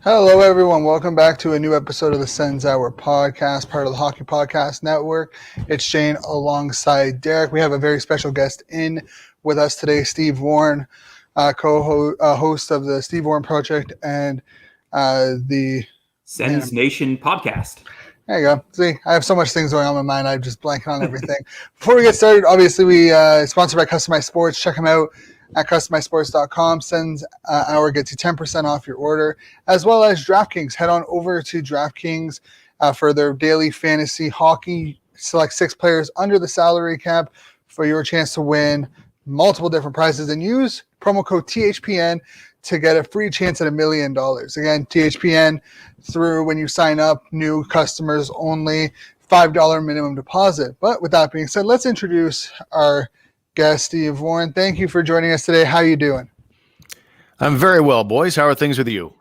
Hello, everyone. Welcome back to a new episode of the Sens Hour podcast, part of the Hockey Podcast Network. It's Shane alongside Derek. We have a very special guest in with us today, Steve Warren, co-host of the Steve Warren Project and the Sens Nation podcast. There you go. See, I have so much things going on in my mind. I'm just blanking on everything. Before we get started, obviously, we sponsored by Customized Sports. Check them out at customizedsports.com. Sends Hour gets you 10% off your order, as well as DraftKings. Head on over to DraftKings for their daily fantasy hockey. Select 6 players under the salary cap for your chance to win multiple different prizes, and use promo code THPN to get a free chance at $1 million. Again, THPN through when you sign up, new customers only, $5 minimum deposit. But with that being said, let's introduce our guest, Steve Warren. Thank you for joining us today. How are you doing? I'm very well, boys. How are things with you?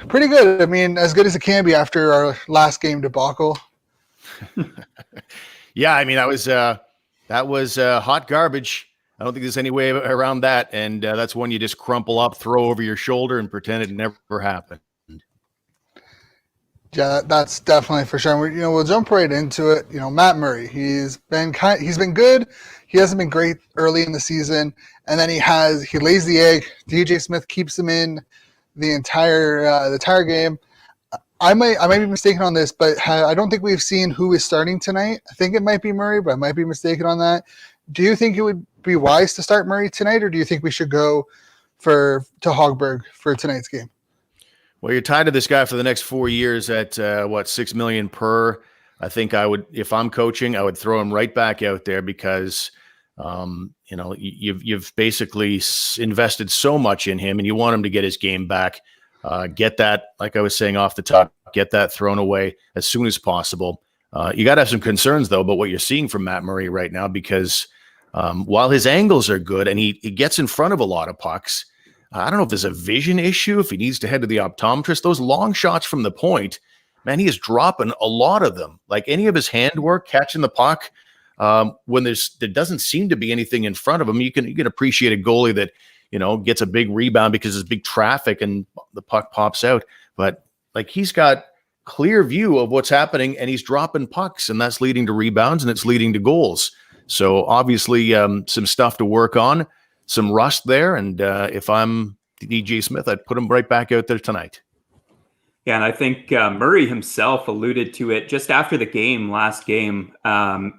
Pretty good. I mean, as good as it can be after our last game debacle. Yeah, I mean, that was hot garbage. I don't think there's any way around that. And that's one you just crumple up, throw over your shoulder, and pretend it never happened. Yeah, that's definitely for sure. We'll jump right into it. Matt Murray, he's been good. He hasn't been great early in the season, and then he lays the egg. DJ Smith keeps him in the entire game. I might be mistaken on this, but I don't think we've seen who is starting tonight. I think it might be Murray, but I might be mistaken on that. Do you think it would be wise to start Murray tonight, or do you think we should go to Hogberg for tonight's game? Well, you're tied to this guy for the next 4 years at $6 million per. I think I would, if I'm coaching, I would throw him right back out there because you've basically invested so much in him, and you want him to get his game back. Get that, like I was saying off the top, get that thrown away as soon as possible. You got to have some concerns though about what you're seeing from Matt Murray right now, because while his angles are good and he gets in front of a lot of pucks, I don't know if there's a vision issue, if he needs to head to the optometrist. Those long shots from the point, man, he is dropping a lot of them. Like any of his handwork, catching the puck, when there doesn't seem to be anything in front of him, you can appreciate a goalie that gets a big rebound because there's big traffic and the puck pops out. But like he's got clear view of what's happening, and he's dropping pucks, and that's leading to rebounds, and it's leading to goals. So obviously some stuff to work on. Some rust there, and if I'm DJ Smith, I'd put him right back out there tonight. Yeah, and I think Murray himself alluded to it just after the last game,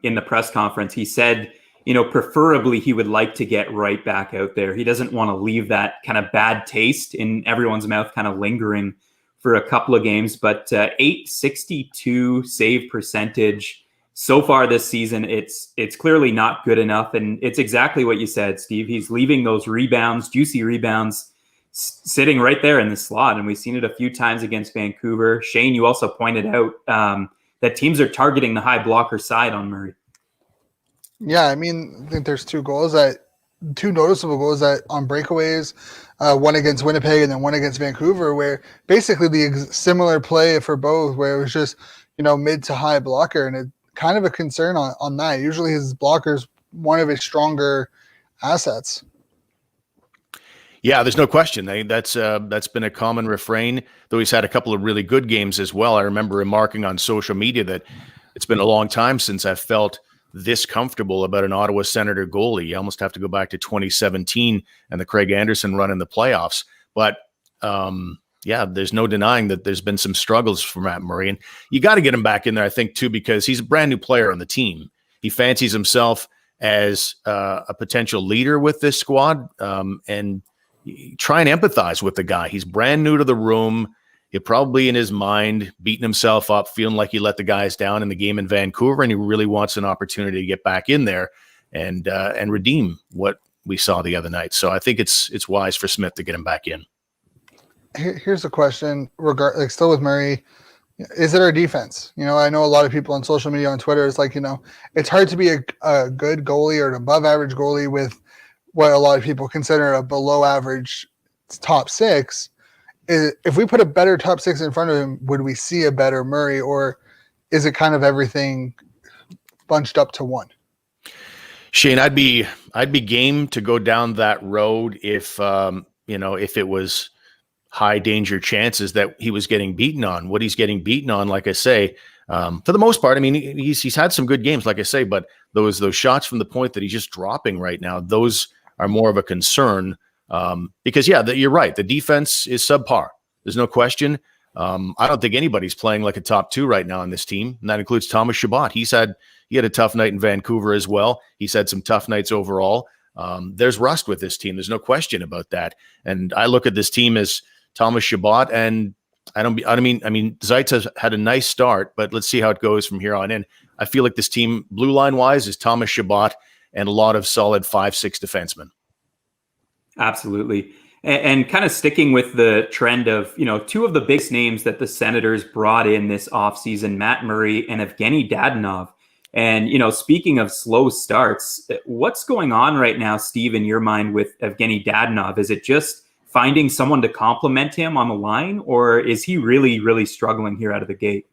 in the press conference. He said, preferably he would like to get right back out there. He doesn't want to leave that kind of bad taste in everyone's mouth kind of lingering for a couple of games. But .862 save percentage so far this season, it's clearly not good enough. And it's exactly what you said, Steve. He's leaving those rebounds, juicy rebounds, sitting right there in the slot. And we've seen it a few times against Vancouver. Shane, you also pointed out that teams are targeting the high blocker side on Murray. Yeah, I think there's two noticeable goals that on breakaways, one against Winnipeg and then one against Vancouver, where basically the similar play for both, where it was just, mid to high blocker, and it kind of a concern on that. Usually his blocker's one of his stronger assets. Yeah, there's no question. That's been a common refrain, though he's had a couple of really good games as well. I remember him marking on social media that it's been a long time since I felt this comfortable about an Ottawa Senator goalie. You almost have to go back to 2017 and the Craig Anderson run in the playoffs. But there's no denying that there's been some struggles for Matt Murray. And you got to get him back in there, I think, too, because he's a brand new player on the team. He fancies himself as a potential leader with this squad, and try and empathize with the guy. He's brand new to the room. He's probably in his mind beating himself up, feeling like he let the guys down in the game in Vancouver, and he really wants an opportunity to get back in there and redeem what we saw the other night. So I think it's wise for Smith to get him back in. Here's a question, still with Murray. Is it our defense? I know a lot of people on social media, on Twitter, it's like, it's hard to be a good goalie or an above average goalie with what a lot of people consider a below average top six. If we put a better top six in front of him, would we see a better Murray, or is it kind of everything bunched up to one? Shane, I'd be game to go down that road if it was high danger chances that he was getting beaten on. What he's getting beaten on, like I say, for the most part, I mean, he's had some good games, like I say, but those shots from the point that he's just dropping right now, those are more of a concern because, you're right. The defense is subpar. There's no question. I don't think anybody's playing like a top 2 right now on this team, and that includes Thomas Chabot. He had a tough night in Vancouver as well. He's had some tough nights overall. There's rust with this team. There's no question about that. And I look at this team as Thomas Chabot, and I mean, Zeitz has had a nice start, but let's see how it goes from here on in. I feel like this team, blue line wise, is Thomas Chabot and a lot of solid 5-6 defensemen. Absolutely. And kind of sticking with the trend of, two of the biggest names that the Senators brought in this offseason, Matt Murray and Evgeny Dadonov. And, speaking of slow starts, what's going on right now, Steve, in your mind with Evgeny Dadonov? Is it just finding someone to complement him on the line, or is he really, really struggling here out of the gate?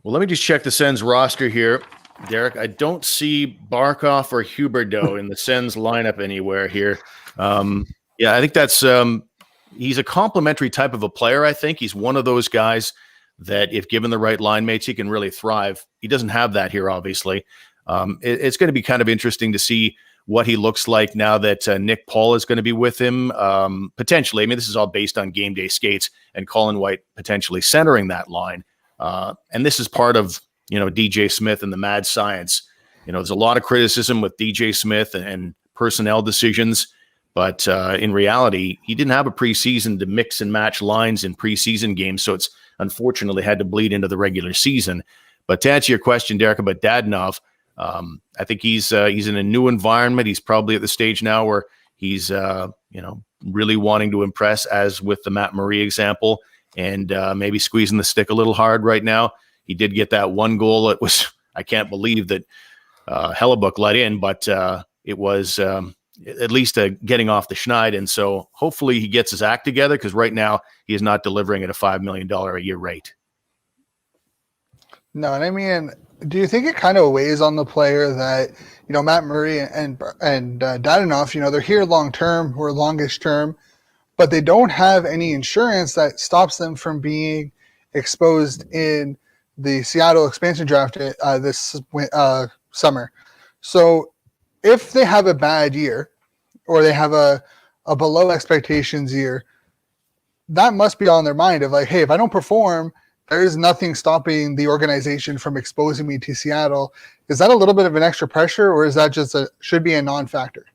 Well, let me just check the Sens roster here, Derek. I don't see Barkov or Huberdeau in the Sens lineup anywhere here. I think that's he's a complementary type of a player. I think he's one of those guys that if given the right line mates, he can really thrive. He doesn't have that here, obviously. It's going to be kind of interesting to see what he looks like now that Nick Paul is going to be with him, potentially. I mean, this is all based on game day skates and Colin White potentially centering that line. And this is part of, DJ Smith and the mad science. There's a lot of criticism with DJ Smith and personnel decisions, but in reality, he didn't have a preseason to mix and match lines in preseason games, so it's unfortunately had to bleed into the regular season. But to answer your question, Derek, about Dadonov, I think he's in a new environment. He's probably at the stage now where he's really wanting to impress, as with the Matt Murray example, and maybe squeezing the stick a little hard right now. He did get that one goal. It was, I can't believe that Hellebuck let in, but it was at least getting off the schneid. And so hopefully he gets his act together, because right now he is not delivering at a $5 million a year rate. No, and I mean, do you think it kind of weighs on the player that, Matt Murray and Dadonov, they're here long-term or longest term, but they don't have any insurance that stops them from being exposed in the Seattle expansion draft this summer. So if they have a bad year or they have a below expectations year, that must be on their mind of like, hey, if I don't perform, there is nothing stopping the organization from exposing me to Seattle. Is that a little bit of an extra pressure, or is that just should be a non-factor?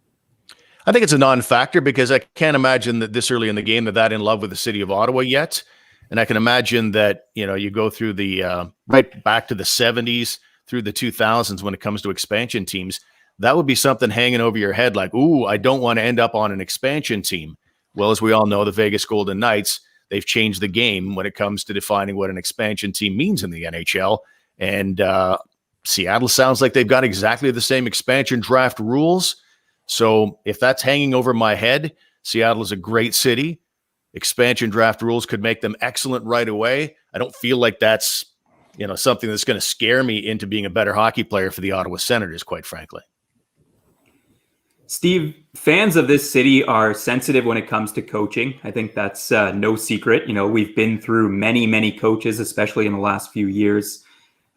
I think it's a non-factor, because I can't imagine that this early in the game that in love with the city of Ottawa yet. And I can imagine that, you go through the right back to the 70s through the 2000s when it comes to expansion teams. That would be something hanging over your head like, ooh, I don't want to end up on an expansion team. Well, as we all know, the Vegas Golden Knights, they've changed the game when it comes to defining what an expansion team means in the NHL. And Seattle sounds like they've got exactly the same expansion draft rules. So if that's hanging over my head, Seattle is a great city. Expansion draft rules could make them excellent right away. I don't feel like that's, something that's going to scare me into being a better hockey player for the Ottawa Senators, quite frankly. Steve, fans of this city are sensitive when it comes to coaching. I think that's no secret. We've been through many, many coaches, especially in the last few years.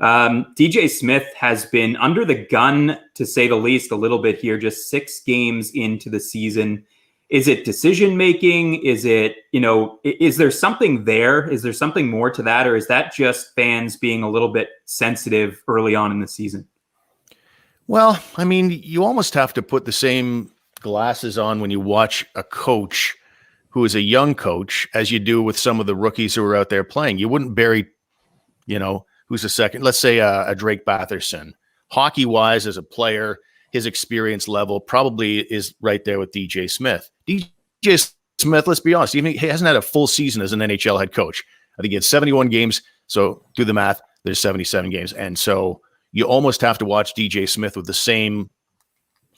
DJ Smith has been under the gun, to say the least, a little bit here, just 6 games into the season. Is it decision-making? Is it, is there something there? Is there something more to that? Or is that just fans being a little bit sensitive early on in the season? Well, I mean, you almost have to put the same glasses on when you watch a coach who is a young coach as you do with some of the rookies who are out there playing. You wouldn't bury, who's a second, let's say a Drake Batherson. Hockey-wise, as a player, his experience level probably is right there with DJ Smith. DJ Smith, let's be honest, he hasn't had a full season as an NHL head coach. I think he had 71 games, so do the math, there's 77 games. And so you almost have to watch DJ Smith with the same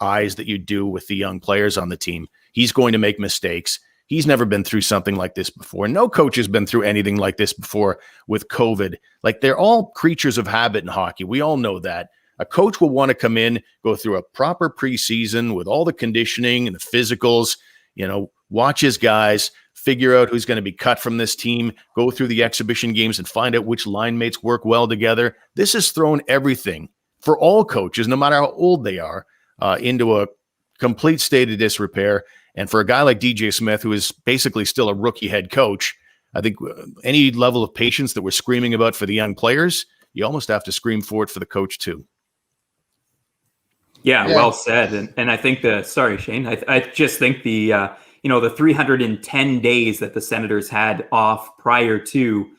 eyes that you do with the young players on the team. He's going to make mistakes. He's never been through something like this before. No coach has been through anything like this before with COVID. Like, they're all creatures of habit in hockey. We all know that. A coach will want to come in, go through a proper preseason with all the conditioning and the physicals, watch his guys, figure out who's going to be cut from this team, go through the exhibition games and find out which line mates work well together. This has thrown everything for all coaches, no matter how old they are, into a complete state of disrepair. And for a guy like DJ Smith, who is basically still a rookie head coach, I think any level of patience that we're screaming about for the young players, you almost have to scream for it for the coach too. Yeah, well said. And I think sorry, Shane, I just think the 310 days that the Senators had off prior to,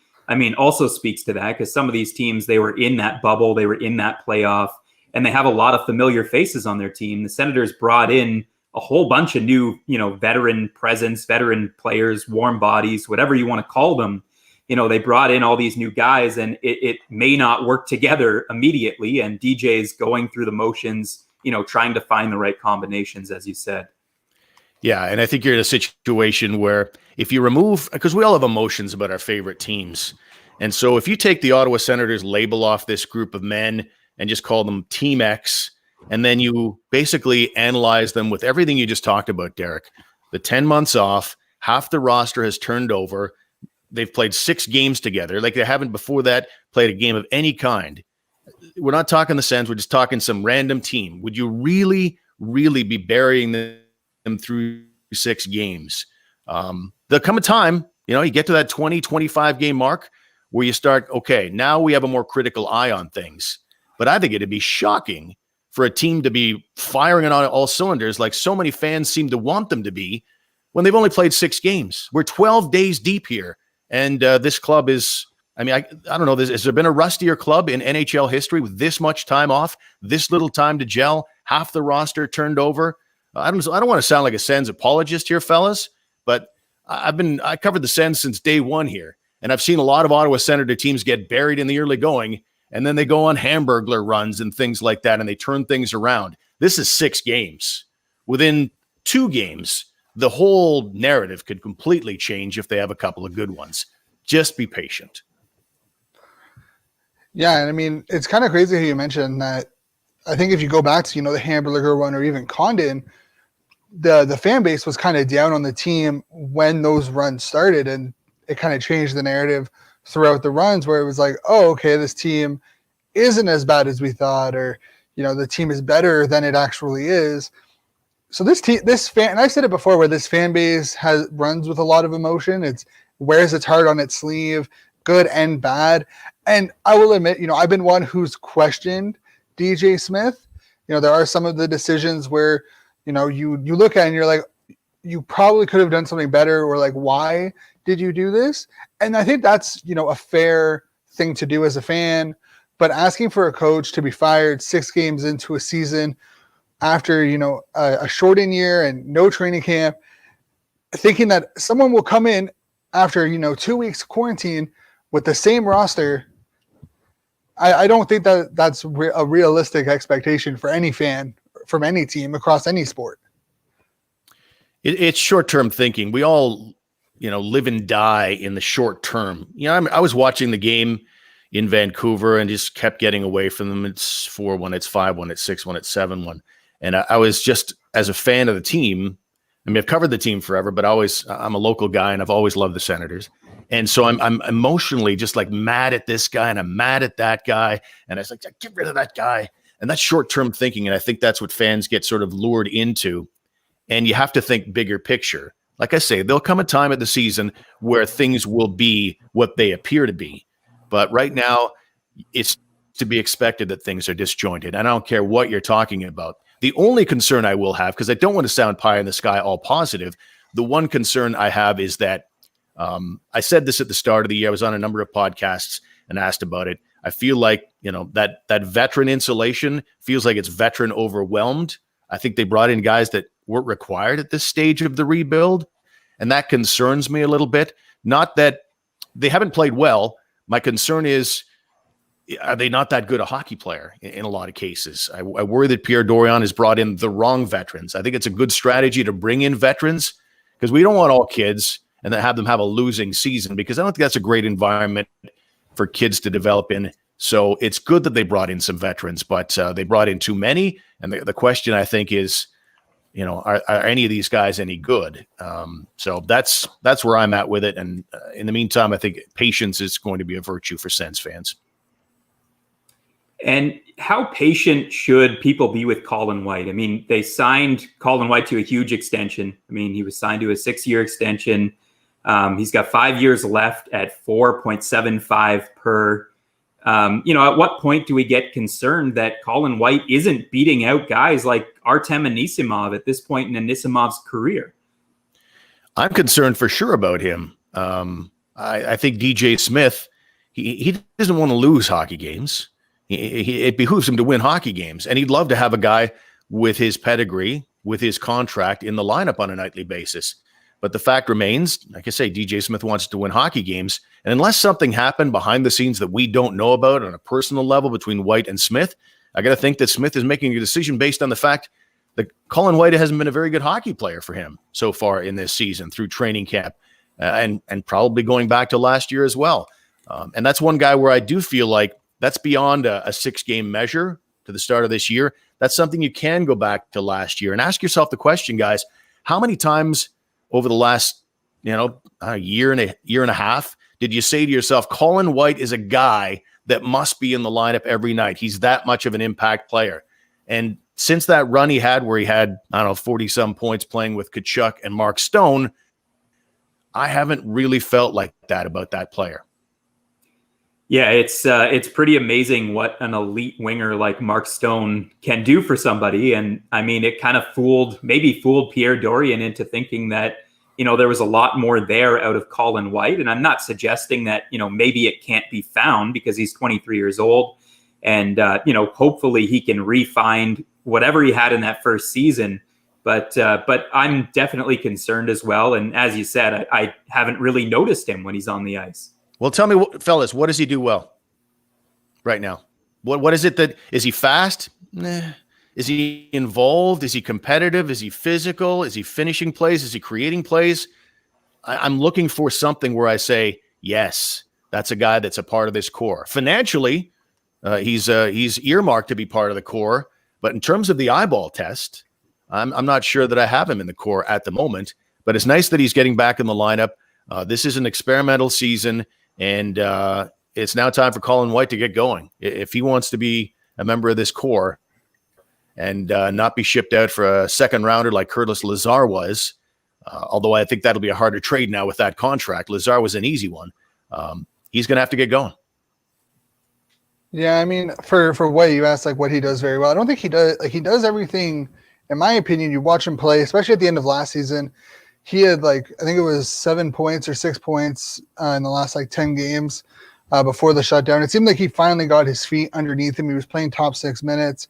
also speaks to that, because some of these teams, they were in that bubble, they were in that playoff, and they have a lot of familiar faces on their team. The Senators brought in a whole bunch of new, veteran presence, veteran players, warm bodies, whatever you want to call them. They brought in all these new guys, and it may not work together immediately. And DJ's going through the motions, trying to find the right combinations, as you said. Yeah, and I think you're in a situation where if you remove, because we all have emotions about our favorite teams. And so if you take the Ottawa Senators label off this group of men and just call them Team X, and then you basically analyze them with everything you just talked about, Derek, the 10 months off, half the roster has turned over. They've played 6 games together. Like they haven't before that played a game of any kind. We're not talking the Sens. We're just talking some random team. Would you really, really be burying them through 6 games? There'll come a time, you get to that 20, 25 game mark where you start, okay, now we have a more critical eye on things. But I think it'd be shocking for a team to be firing on all cylinders like so many fans seem to want them to be when they've only played 6 games. We're 12 days deep here. And this club is, I don't know, has there been a rustier club in NHL history with this much time off, this little time to gel, half the roster turned over? I don't want to sound like a Sens apologist here, fellas, but I covered the Sens since day one here, and I've seen a lot of Ottawa Senator teams get buried in the early going, and then they go on Hamburglar runs and things like that, and they turn things around. This is 6 games. Within 2 games, the whole narrative could completely change if they have a couple of good ones. Just be patient. Yeah, and it's kind of crazy how you mentioned that. I think if you go back to, the Hamburger one or even Condon, the fan base was kind of down on the team when those runs started, and it kind of changed the narrative throughout the runs where it was like, oh, okay, this team isn't as bad as we thought, or, the team is better than it actually is. So this fan, and I've said it before, where this fan base runs with a lot of emotion. It wears its heart on its sleeve, good and bad. And I will admit, I've been one who's questioned DJ Smith. There are some of the decisions where, you look at it and you're like, you probably could have done something better, or like, why did you do this? And I think that's, a fair thing to do as a fan. But asking for a coach to be fired 6 games into a season after, a shortened year and no training camp, thinking that someone will come in after, 2 weeks quarantine with the same roster, I don't think that's a realistic expectation for any fan from any team across any sport. It's short-term thinking. We all, live and die in the short term. I was watching the game in Vancouver and just kept getting away from them. It's 4-1, it's 5-1, it's 6-1, it's 7-1. And I was just, as a fan of the team, I've covered the team forever, but I'm a local guy and I've always loved the Senators. And so I'm emotionally just like mad at this guy and I'm mad at that guy. And I was like, get rid of that guy. And that's short-term thinking. And I think that's what fans get sort of lured into. And you have to think bigger picture. Like I say, there'll come a time at the season where things will be what they appear to be. But right now, it's to be expected that things are disjointed. And I don't care what you're talking about. The only concern I will have, because I don't want to sound pie in the sky all positive, the one concern I have is that I said this at the start of the year. I was on a number of podcasts and asked about it. I feel like, that veteran insulation feels like it's veteran overwhelmed. I think they brought in guys that weren't required at this stage of the rebuild. And that concerns me a little bit. Not that they haven't played well. My concern is, are they not that good a hockey player in a lot of cases? I worry that Pierre Dorion has brought in the wrong veterans. I think it's a good strategy to bring in veterans because we don't want all kids and then have them have a losing season, because I don't think that's a great environment for kids to develop in. So it's good that they brought in some veterans, but they brought in too many. And the question, I think, is, are any of these guys any good? So that's where I'm at with it. And in the meantime, I think patience is going to be a virtue for Sens fans. And how patient should people be with Colin White? I mean, they signed Colin White to a huge extension. I mean, he was signed to a 6-year extension. He's got 5 years left at 4.75 per. At what point do we get concerned that Colin White isn't beating out guys like Artem Anisimov at this point in Anisimov's career? I'm concerned for sure about him. I think DJ Smith, he doesn't want to lose hockey games. It behooves him to win hockey games, and he'd love to have a guy with his pedigree, with his contract in the lineup on a nightly basis. But the fact remains, like I say, DJ Smith wants to win hockey games, and unless something happened behind the scenes that we don't know about on a personal level between White and Smith, I got to think that Smith is making a decision based on the fact that Colin White hasn't been a very good hockey player for him so far in this season through training camp, and probably going back to last year as well. And that's one guy where I do feel like that's beyond a 6-game measure to the start of this year. That's something you can go back to last year and ask yourself the question, guys, how many times over the last, year and a half did you say to yourself, Colin White is a guy that must be in the lineup every night? He's that much of an impact player. And since that run he had where he had, 40-some points playing with Tkachuk and Mark Stone, I haven't really felt like that about that player. Yeah, it's pretty amazing what an elite winger like Mark Stone can do for somebody. And I mean, it kind of fooled Pierre Dorion into thinking that, there was a lot more there out of Colin White. And I'm not suggesting that, maybe it can't be found because he's 23 years old. And, hopefully he can re-find whatever he had in that first season. But I'm definitely concerned as well. And as you said, I haven't really noticed him when he's on the ice. Well, tell me, fellas, what does he do well right now? What is it is he fast? Nah. Is he involved? Is he competitive? Is he physical? Is he finishing plays? Is he creating plays? I'm looking for something where I say, yes, that's a guy that's a part of this core. Financially, he's earmarked to be part of the core. But in terms of the eyeball test, I'm not sure that I have him in the core at the moment. But it's nice that he's getting back in the lineup. This is an experimental season. And it's now time for Colin White to get going. If he wants to be a member of this core and not be shipped out for a second rounder like Curtis Lazar was, although I think that'll be a harder trade now with that contract. Lazar was an easy one. He's going to have to get going. Yeah, I mean, for White, you asked what he does very well. I don't think he does. He does everything, in my opinion. You watch him play, especially at the end of last season. He had I think it was 7 points or 6 points in the last 10 games before the shutdown. It seemed like he finally got his feet underneath him. He was playing top 6 minutes,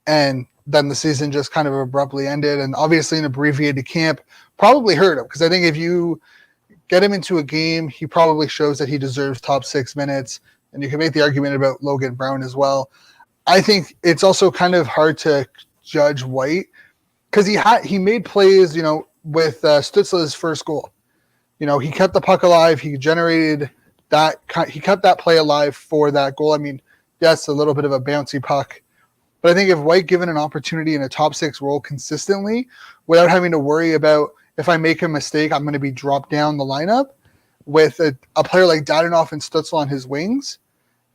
and then the season just kind of abruptly ended. And obviously an abbreviated camp probably hurt him, because I think if you get him into a game, he probably shows that he deserves top 6 minutes. And you can make the argument about Logan Brown as well. I think it's also kind of hard to judge White because he made plays, with Stützle's first goal. He kept the puck alive. He generated that. He kept that play alive for that goal. I mean, yes, a little bit of a bouncy puck. But I think if White given an opportunity in a top 6 role consistently without having to worry about if I make a mistake, I'm going to be dropped down the lineup with a player like Dadonov and Stützle on his wings.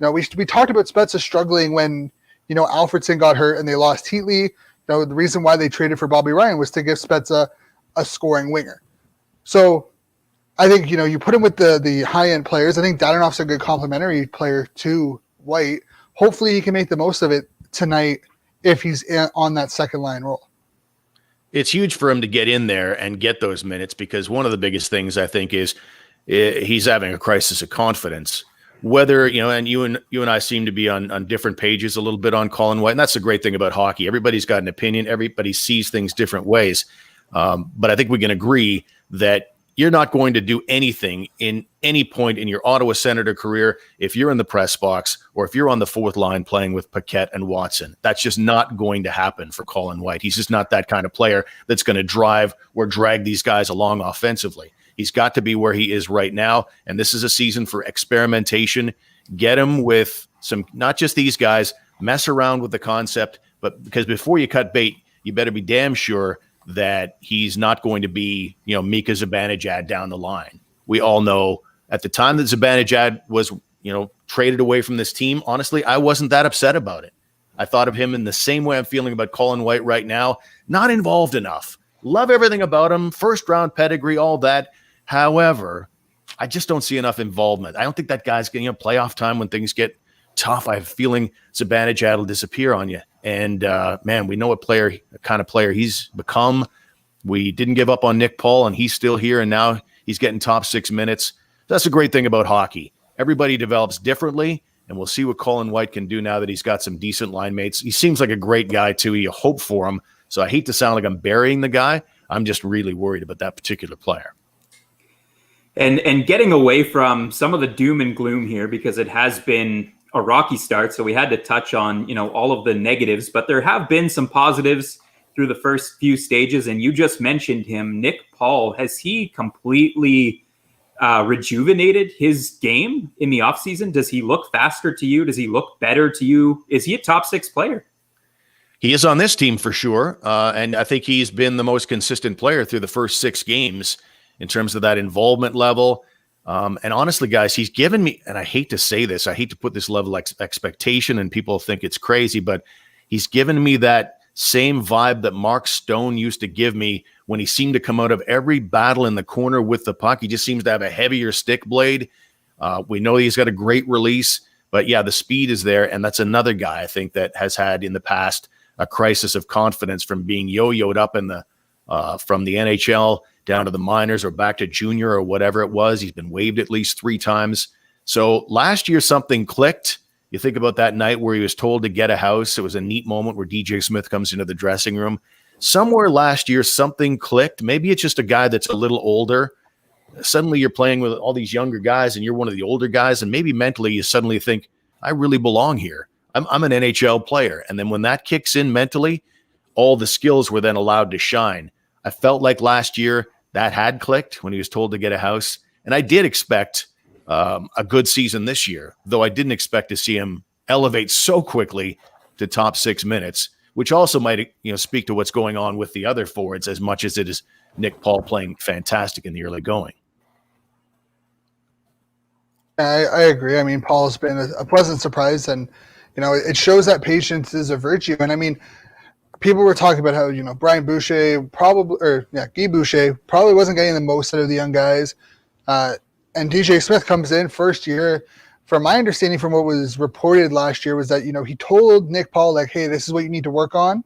We talked about Spezza struggling when, Alfredson got hurt and they lost Heatley. The reason why they traded for Bobby Ryan was to give Spezza a scoring winger. So I think, you put him with the high-end players. I think Dadonov's a good complementary player to White. Hopefully he can make the most of it tonight if he's on that second line role. It's huge for him to get in there and get those minutes, because one of the biggest things I think is he's having a crisis of confidence. Whether, and you and I seem to be on different pages a little bit on Colin White, and that's the great thing about hockey. Everybody's got an opinion. Everybody sees things different ways. But I think we can agree that you're not going to do anything in any point in your Ottawa Senator career if you're in the press box or if you're on the fourth line playing with Paquette and Watson. That's just not going to happen for Colin White. He's just not that kind of player that's going to drive or drag these guys along offensively. He's got to be where he is right now, and this is a season for experimentation. Get him with some, not just these guys, mess around with the concept, but because before you cut bait, you better be damn sure that he's not going to be, Mika Zibanejad down the line. We all know at the time that Zibanejad was, traded away from this team, honestly, I wasn't that upset about it. I thought of him in the same way I'm feeling about Colin White right now. Not involved enough. Love everything about him. First round pedigree, all that. However, I just don't see enough involvement. I don't think that guy's getting playoff time when things get tough. I have a feeling Zibanejad will disappear on you. And man, we know what kind of player he's become. We didn't give up on Nick Paul, and he's still here, and now he's getting top 6 minutes. That's a great thing about hockey. Everybody develops differently, and we'll see what Colin White can do now that he's got some decent line mates. He seems like a great guy, too. You hope for him. So I hate to sound like I'm burying the guy. I'm just really worried about that particular player. And getting away from some of the doom and gloom here, because it has been a rocky start, so we had to touch on, all of the negatives, but there have been some positives through the first few stages, and you just mentioned him, Nick Paul. Has he completely rejuvenated his game in the offseason? Does he look faster to you? Does he look better to you? Is he a top 6 player? He is on this team for sure, and I think he's been the most consistent player through the first 6 games in terms of that involvement level. And honestly, guys, he's given me, and I hate to say this, I hate to put this level of expectation and people think it's crazy, but he's given me that same vibe that Mark Stone used to give me when he seemed to come out of every battle in the corner with the puck. He just seems to have a heavier stick blade. We know he's got a great release, but yeah, the speed is there. And that's another guy I think that has had in the past a crisis of confidence from being yo-yoed up in the from the NHL down to the minors or back to junior or whatever it was. He's been waived at least 3 times. So last year something clicked. You think about that night where he was told to get a house. It was a neat moment where DJ Smith comes into the dressing room. Somewhere last year something clicked. Maybe it's just a guy that's a little older. Suddenly you're playing with all these younger guys and you're one of the older guys, and maybe mentally you suddenly think, I really belong here. I'm an NHL player. And then when that kicks in mentally, all the skills were then allowed to shine. I felt like last year that had clicked when he was told to get a house. And I did expect a good season this year, though I didn't expect to see him elevate so quickly to top 6 minutes, which also might speak to what's going on with the other forwards as much as it is Nick Paul playing fantastic in the early going. I agree. I mean, Paul's been a pleasant surprise, and it shows that patience is a virtue. And I mean, people were talking about how Brian Boucher Guy Boucher probably wasn't getting the most out of the young guys, and DJ Smith comes in first year. From my understanding, from what was reported last year, was that he told Nick Paul, like, hey, this is what you need to work on.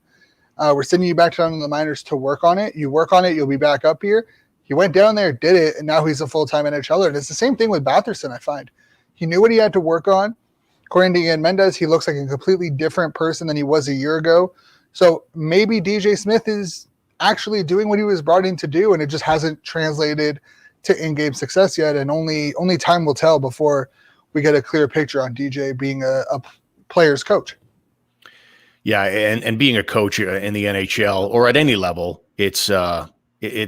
We're sending you back down to the minors to work on it. You work on it, you'll be back up here. He went down there, did it, and now he's a full-time NHLer. And it's the same thing with Batherson, I find. He knew what he had to work on. According to Ian Mendez, he looks like a completely different person than he was a year ago. So maybe DJ Smith is actually doing what he was brought in to do, and it just hasn't translated to in-game success yet. And only time will tell before we get a clear picture on DJ being a player's coach. Yeah, and being a coach in the NHL or at any level, it's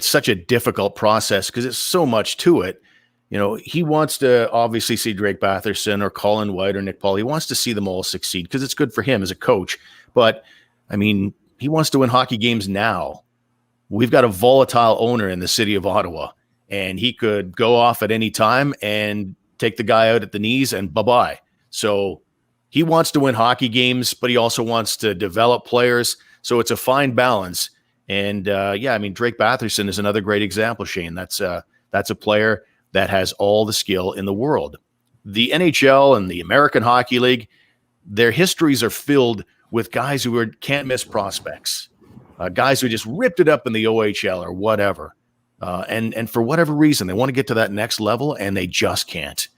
such a difficult process because it's so much to it. He wants to obviously see Drake Batherson or Colin White or Nick Paul. He wants to see them all succeed because it's good for him as a coach. But, I mean, he wants to win hockey games now. We've got a volatile owner in the city of Ottawa, and he could go off at any time and take the guy out at the knees and bye-bye. So he wants to win hockey games, but he also wants to develop players. So it's a fine balance. And, Drake Batherson is another great example, Shane. That's a player that has all the skill in the world. The NHL and the American Hockey League, their histories are filled with guys who are can't-miss prospects, guys who just ripped it up in the OHL or whatever. And for whatever reason, they want to get to that next level, and they just can't.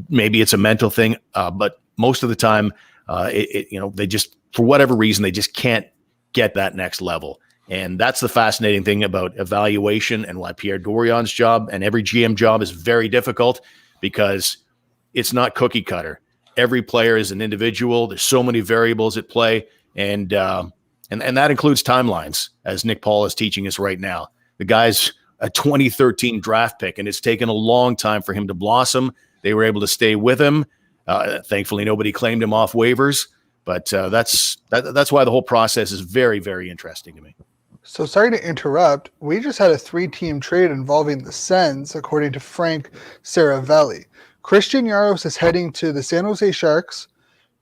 Maybe it's a mental thing, but most of the time, they just, for whatever reason, they just can't get that next level. And that's the fascinating thing about evaluation and why Pierre Dorian's job and every GM job is very difficult, because it's not cookie cutter. Every player is an individual. There's so many variables at play. And that includes timelines, as Nick Paul is teaching us right now. The guy's a 2013 draft pick, and it's taken a long time for him to blossom. They were able to stay with him. Thankfully, nobody claimed him off waivers. But that's why the whole process is very, very interesting to me. So sorry to interrupt. We just had a 3-team trade involving the Sens, according to Frank Saravelli. Christian Jaros is heading to the San Jose Sharks.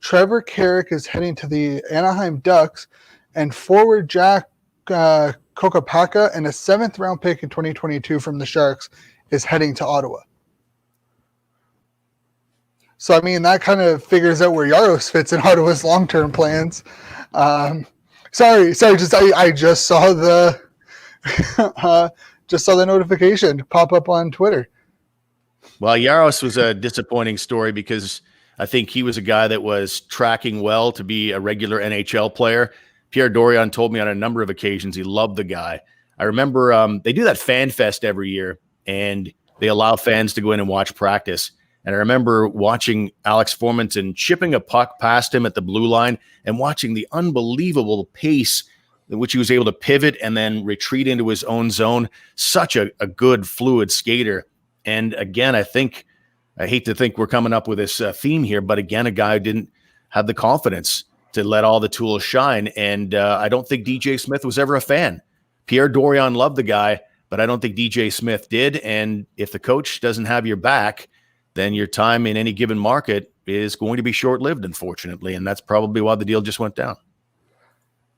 Trevor Carrick is heading to the Anaheim Ducks, and forward Jack Kokapaka and a 7th-round pick in 2022 from the Sharks is heading to Ottawa. So, I mean, that kind of figures out where Jaros fits in Ottawa's long-term plans. Sorry. I just saw the notification pop up on Twitter. Well, Jaros was a disappointing story because I think he was a guy that was tracking well to be a regular NHL player. Pierre Dorion told me on a number of occasions he loved the guy. I remember they do that fan fest every year, and they allow fans to go in and watch practice. And I remember watching Alex Formanton chipping a puck past him at the blue line and watching the unbelievable pace in which he was able to pivot and then retreat into his own zone. Such a good, fluid skater. And again, I hate to think we're coming up with this theme here, but again, a guy who didn't have the confidence to let all the tools shine. And I don't think DJ Smith was ever a fan. Pierre Dorion loved the guy, but I don't think DJ Smith did. And if the coach doesn't have your back, then your time in any given market is going to be short-lived, unfortunately. And that's probably why the deal just went down.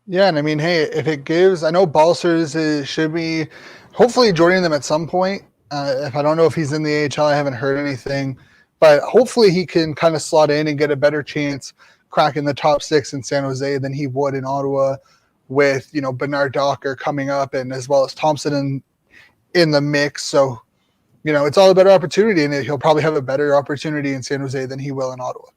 Yeah, and I mean, hey, if it gives, I know Balcers should be hopefully joining them at some point. If I don't know if he's in the AHL, I haven't heard anything. But hopefully he can kind of slot in and get a better chance cracking the top 6 in San Jose than he would in Ottawa with, Bernard Docker coming up and as well as Thompson in the mix. So, it's all about opportunity, and he'll probably have a better opportunity in San Jose than he will in Ottawa.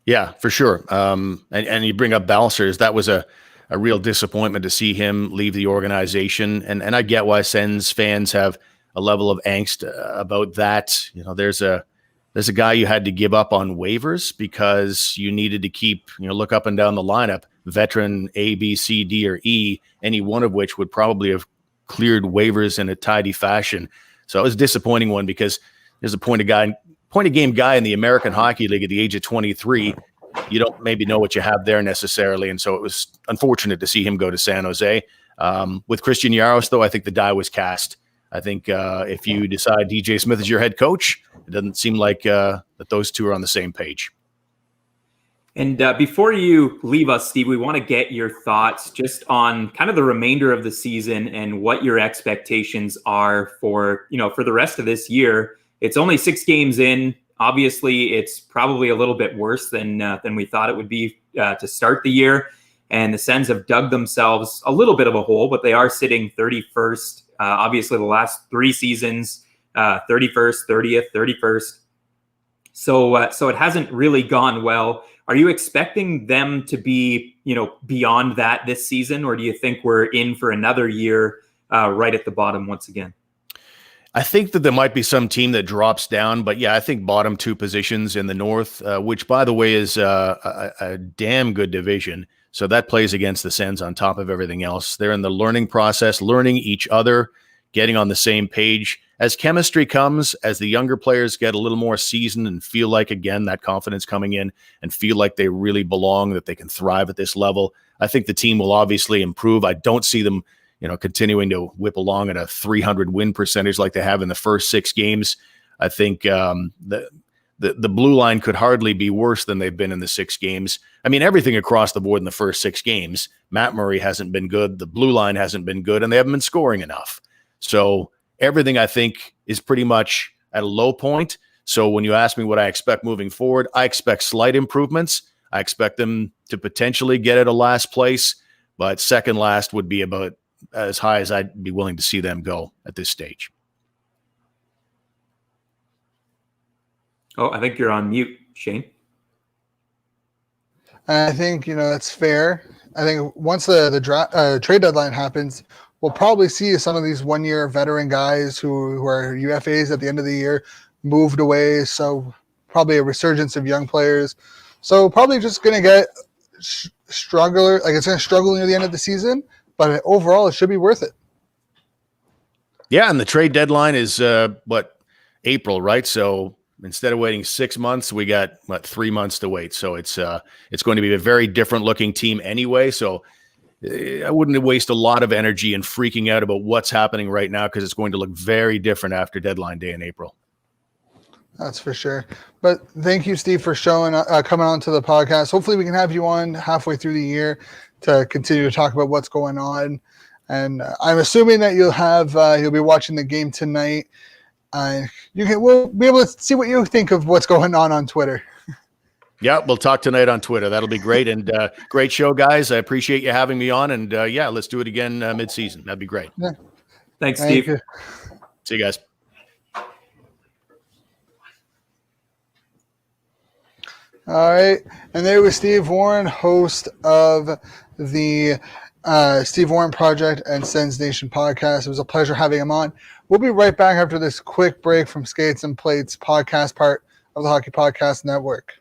Yeah, for sure. And you bring up Balcers. That was a real disappointment to see him leave the organization. And I get why Sens fans have a level of angst about that. There's a guy you had to give up on waivers because you needed to keep, look up and down the lineup, veteran A, B, C, D, or E, any one of which would probably have cleared waivers in a tidy fashion. So it was a disappointing one because there's a point of game guy in the American Hockey League at the age of 23. You don't maybe know what you have there necessarily. And so it was unfortunate to see him go to San Jose. With Christian Jaros, though, I think the die was cast. I think if you decide DJ Smith is your head coach, it doesn't seem like that those two are on the same page. And before you leave us, Steve, we want to get your thoughts just on kind of the remainder of the season and what your expectations are for the rest of this year. It's only 6 games in. Obviously, it's probably a little bit worse than we thought it would be to start the year. And the Sens have dug themselves a little bit of a hole, but they are sitting 31st. Obviously, the last 3 seasons, 31st, 30th, 31st. So it hasn't really gone well. Are you expecting them to be, beyond that this season, or do you think we're in for another year right at the bottom once again? I think that there might be some team that drops down, but yeah, I think bottom 2 positions in the North, which by the way is a damn good division. So that plays against the Sens on top of everything else. They're in the learning process, learning each other, getting on the same page. As chemistry comes, as the younger players get a little more seasoned and feel like, again, that confidence coming in and feel like they really belong, that they can thrive at this level, I think the team will obviously improve. I don't see them, continuing to whip along at a 300 win percentage like they have in the first 6 games. I think the blue line could hardly be worse than they've been in the 6 games. I mean, everything across the board in the first 6 games. Matt Murray hasn't been good. The blue line hasn't been good, and they haven't been scoring enough. So everything I think is pretty much at a low point. So when you ask me what I expect moving forward, I expect slight improvements. I expect them to potentially get at a last place, but second last would be about as high as I'd be willing to see them go at this stage. Oh, I think you're on mute, Shane. I think, that's fair. I think once the trade deadline happens, we'll probably see some of these 1-year veteran guys who are UFAs at the end of the year moved away. So probably a resurgence of young players. So probably just going to get it's going to struggle near the end of the season, but overall it should be worth it. Yeah, and the trade deadline is April, right? So instead of waiting 6 months, we got 3 months to wait. So it's going to be a very different looking team anyway. So I wouldn't waste a lot of energy in freaking out about what's happening right now, because it's going to look very different after deadline day in April. That's for sure. But thank you, Steve, for coming on to the podcast. Hopefully we can have you on halfway through the year to continue to talk about what's going on. And I'm assuming that you'll be watching the game tonight. We'll be able to see what you think of what's going on Twitter. Yeah, we'll talk tonight on Twitter. That'll be great. And great show, guys. I appreciate you having me on. And let's do it again mid-season. That'd be great. Yeah. Thanks, Steve. Thank you. See you guys. All right. And there was Steve Warren, host of the Steve Warren Project and Sens Nation podcast. It was a pleasure having him on. We'll be right back after this quick break from Skates and Plates podcast, part of the Hockey Podcast Network.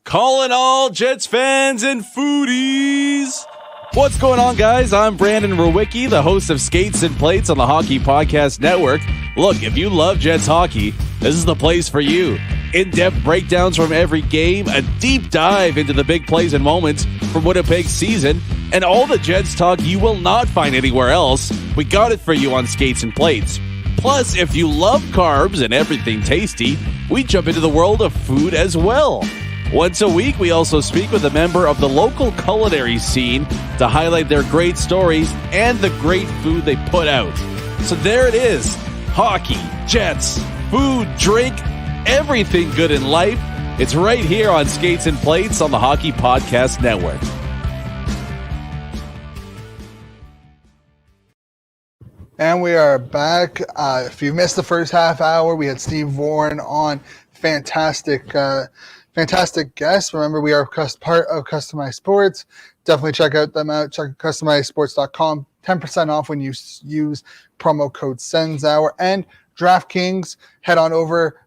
Calling all Jets fans and foodies. What's going on, guys? I'm Brandon Rowicki, the host of Skates and Plates on the Hockey Podcast Network. Look, if you love Jets hockey, this is the place for you. In-depth breakdowns from every game, a deep dive into the big plays and moments from Winnipeg's season, and all the Jets talk you will not find anywhere else. We got it for you on Skates and Plates. Plus, if you love carbs and everything tasty, we jump into the world of food as well. Once a week, we also speak with a member of the local culinary scene to highlight their great stories and the great food they put out. So there it is. Hockey, Jets, food, drink, everything good in life. It's right here on Skates and Plates on the Hockey Podcast Network. And we are back. If you missed the first half hour, we had Steve Warren on. Fantastic guest. Remember, we are part of Customized Sports. Definitely check them out. Check customizedsports.com. 10% off when you use promo code SENSHOUR. And DraftKings, head on over.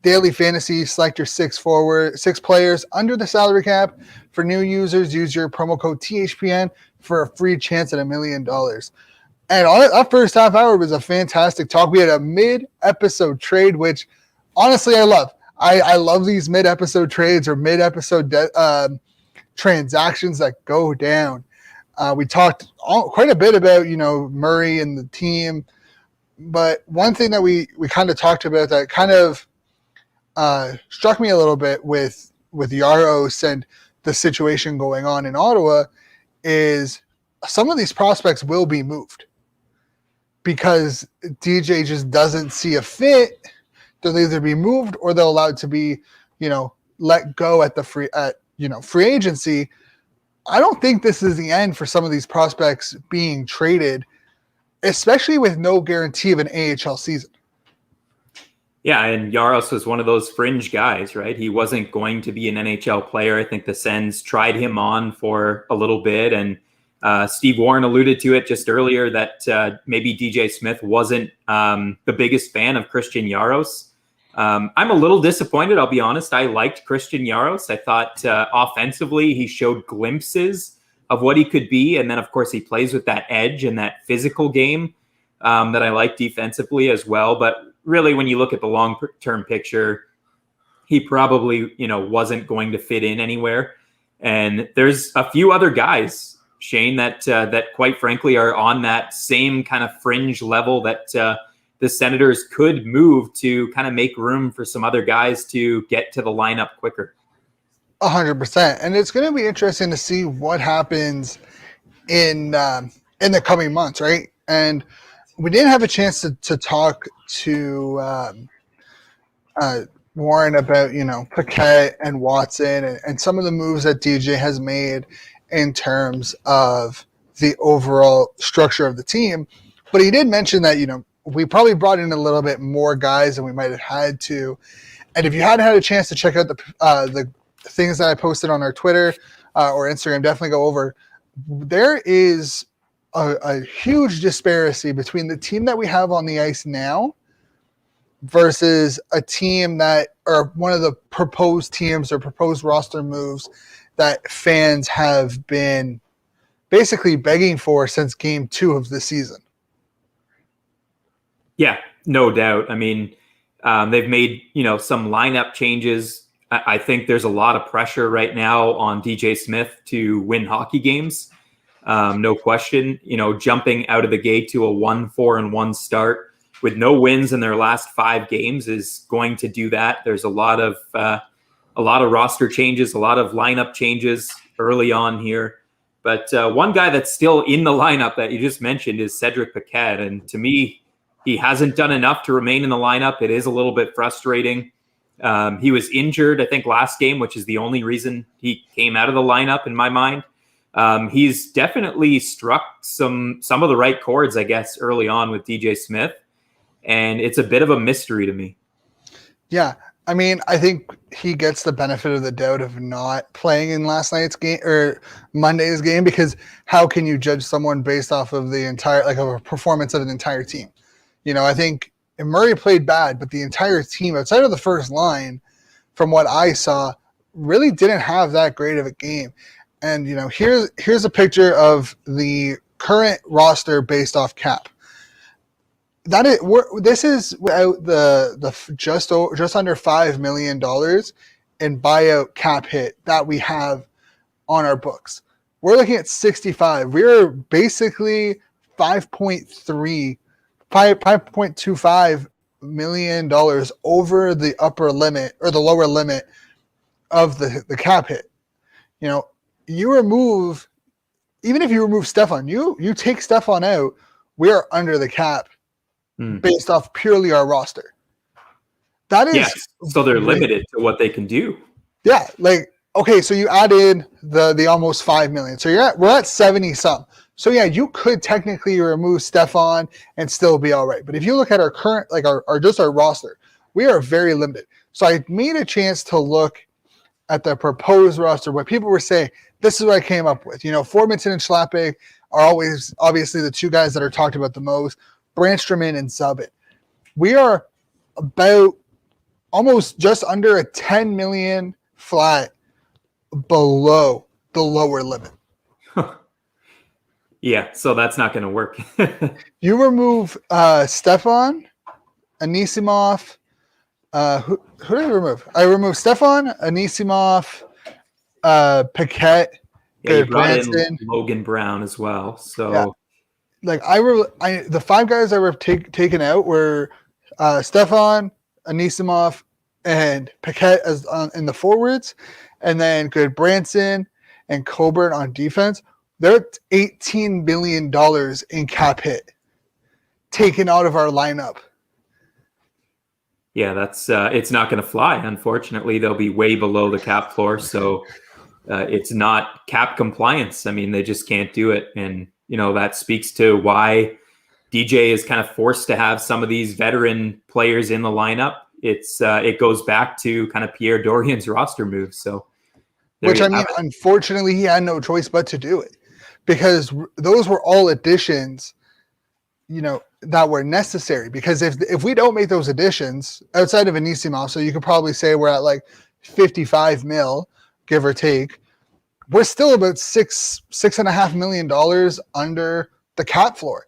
Daily fantasy, select your six players under the salary cap. For new users, use your promo code THPN for a free chance at $1 million. And that first half hour was a fantastic talk. We had a mid-episode trade, which honestly I love. I love these mid-episode trades or mid-episode transactions that go down. We talked quite a bit about, Murray and the team. But one thing that we kind of talked about that kind of struck me a little bit with Jaros and the situation going on in Ottawa is some of these prospects will be moved because DJ just doesn't see a fit. They'll either be moved or they're allowed to be, let go at the free agency. I don't think this is the end for some of these prospects being traded, especially with no guarantee of an AHL season. Yeah, and Jaros was one of those fringe guys, right? He wasn't going to be an NHL player. I think the Sens tried him on for a little bit, and Steve Warren alluded to it just earlier that maybe DJ Smith wasn't the biggest fan of Christian Jaros. I'm a little disappointed, I'll be honest. I liked Christian Jaros. I thought offensively he showed glimpses of what he could be, and then, of course, he plays with that edge and that physical game that I like defensively as well. But really, when you look at the long-term picture, he probably, wasn't going to fit in anywhere. And there's a few other guys, Shane, that quite frankly are on that same kind of fringe level that the Senators could move to kind of make room for some other guys to get to the lineup quicker. 100%. And it's going to be interesting to see what happens in the coming months, right? And we didn't have a chance to talk to Warren about, Paquette and Watson and some of the moves that DJ has made in terms of the overall structure of the team. But he did mention that, we probably brought in a little bit more guys than we might have had to. And if you hadn't had a chance to check out the things that I posted on our Twitter or Instagram, definitely go over. There is a huge disparity between the team that we have on the ice now versus a team that, or one of the proposed teams or proposed roster moves that fans have been basically begging for since game 2 of the season. Yeah, no doubt. I mean, they've made, some lineup changes I think there's a lot of pressure right now on DJ Smith to win hockey games. No question, jumping out of the gate to a 1-4-1 start with no wins in their last 5 games is going to do that. There's a lot of roster changes, a lot of lineup changes early on here. But one guy that's still in the lineup that you just mentioned is Cedric Paquette. And to me, he hasn't done enough to remain in the lineup. It is a little bit frustrating. He was injured, I think, last game, which is the only reason he came out of the lineup in my mind. He's definitely struck some of the right chords, I guess, early on with DJ Smith. And it's a bit of a mystery to me. Yeah. I mean, I think he gets the benefit of the doubt of not playing in last night's game or Monday's game, because how can you judge someone based off of the entire, like a performance of an entire team? I think Murray played bad, but the entire team outside of the first line, from what I saw, really didn't have that great of a game. And, here's a picture of the current roster based off cap. This is without the just under $5 million in buyout cap hit that we have on our books. We're looking at 65. We're basically $5.25 million over the upper limit or the lower limit of the cap hit. You remove, even if you remove Stefan, you take Stefan out, we are under the cap. Based off purely our roster. That is so they're limited to what they can do. Yeah, okay, so you add in the almost $5 million. So we're at 70 some. So yeah, you could technically remove Stefan and still be all right. But if you look at our current, our roster, we are very limited. So I made a chance to look at the proposed roster, what people were saying. This is what I came up with. Formanton and Schlappick are always obviously the 2 guys that are talked about the most. Brandstrom and Subban. We are about almost just under a 10 million flat below the lower limit. Yeah, so that's not going to work. You remove Stefan, Anisimov. Who did I remove? I removed Stefan, Anisimov, Paquette, you brought in Logan Brown as well. So. Yeah. The 5 guys that were taken out were Stefan, Anisimov, and Paquette in the forwards, and then Branson and Coburn on defense. They're at $18 billion in cap hit taken out of our lineup. Yeah, that's it's not going to fly. Unfortunately, they'll be way below the cap floor, so it's not cap compliance. I mean, they just can't do it, and that speaks to why DJ is kind of forced to have some of these veteran players in the lineup. It goes back to kind of Pierre Dorian's roster moves. So, unfortunately, he had no choice but to do it, because those were all additions, that were necessary. Because if we don't make those additions outside of Anisimov, so you could probably say we're at 55 mil, give or take. We're still about $6.5 million under the cap floor.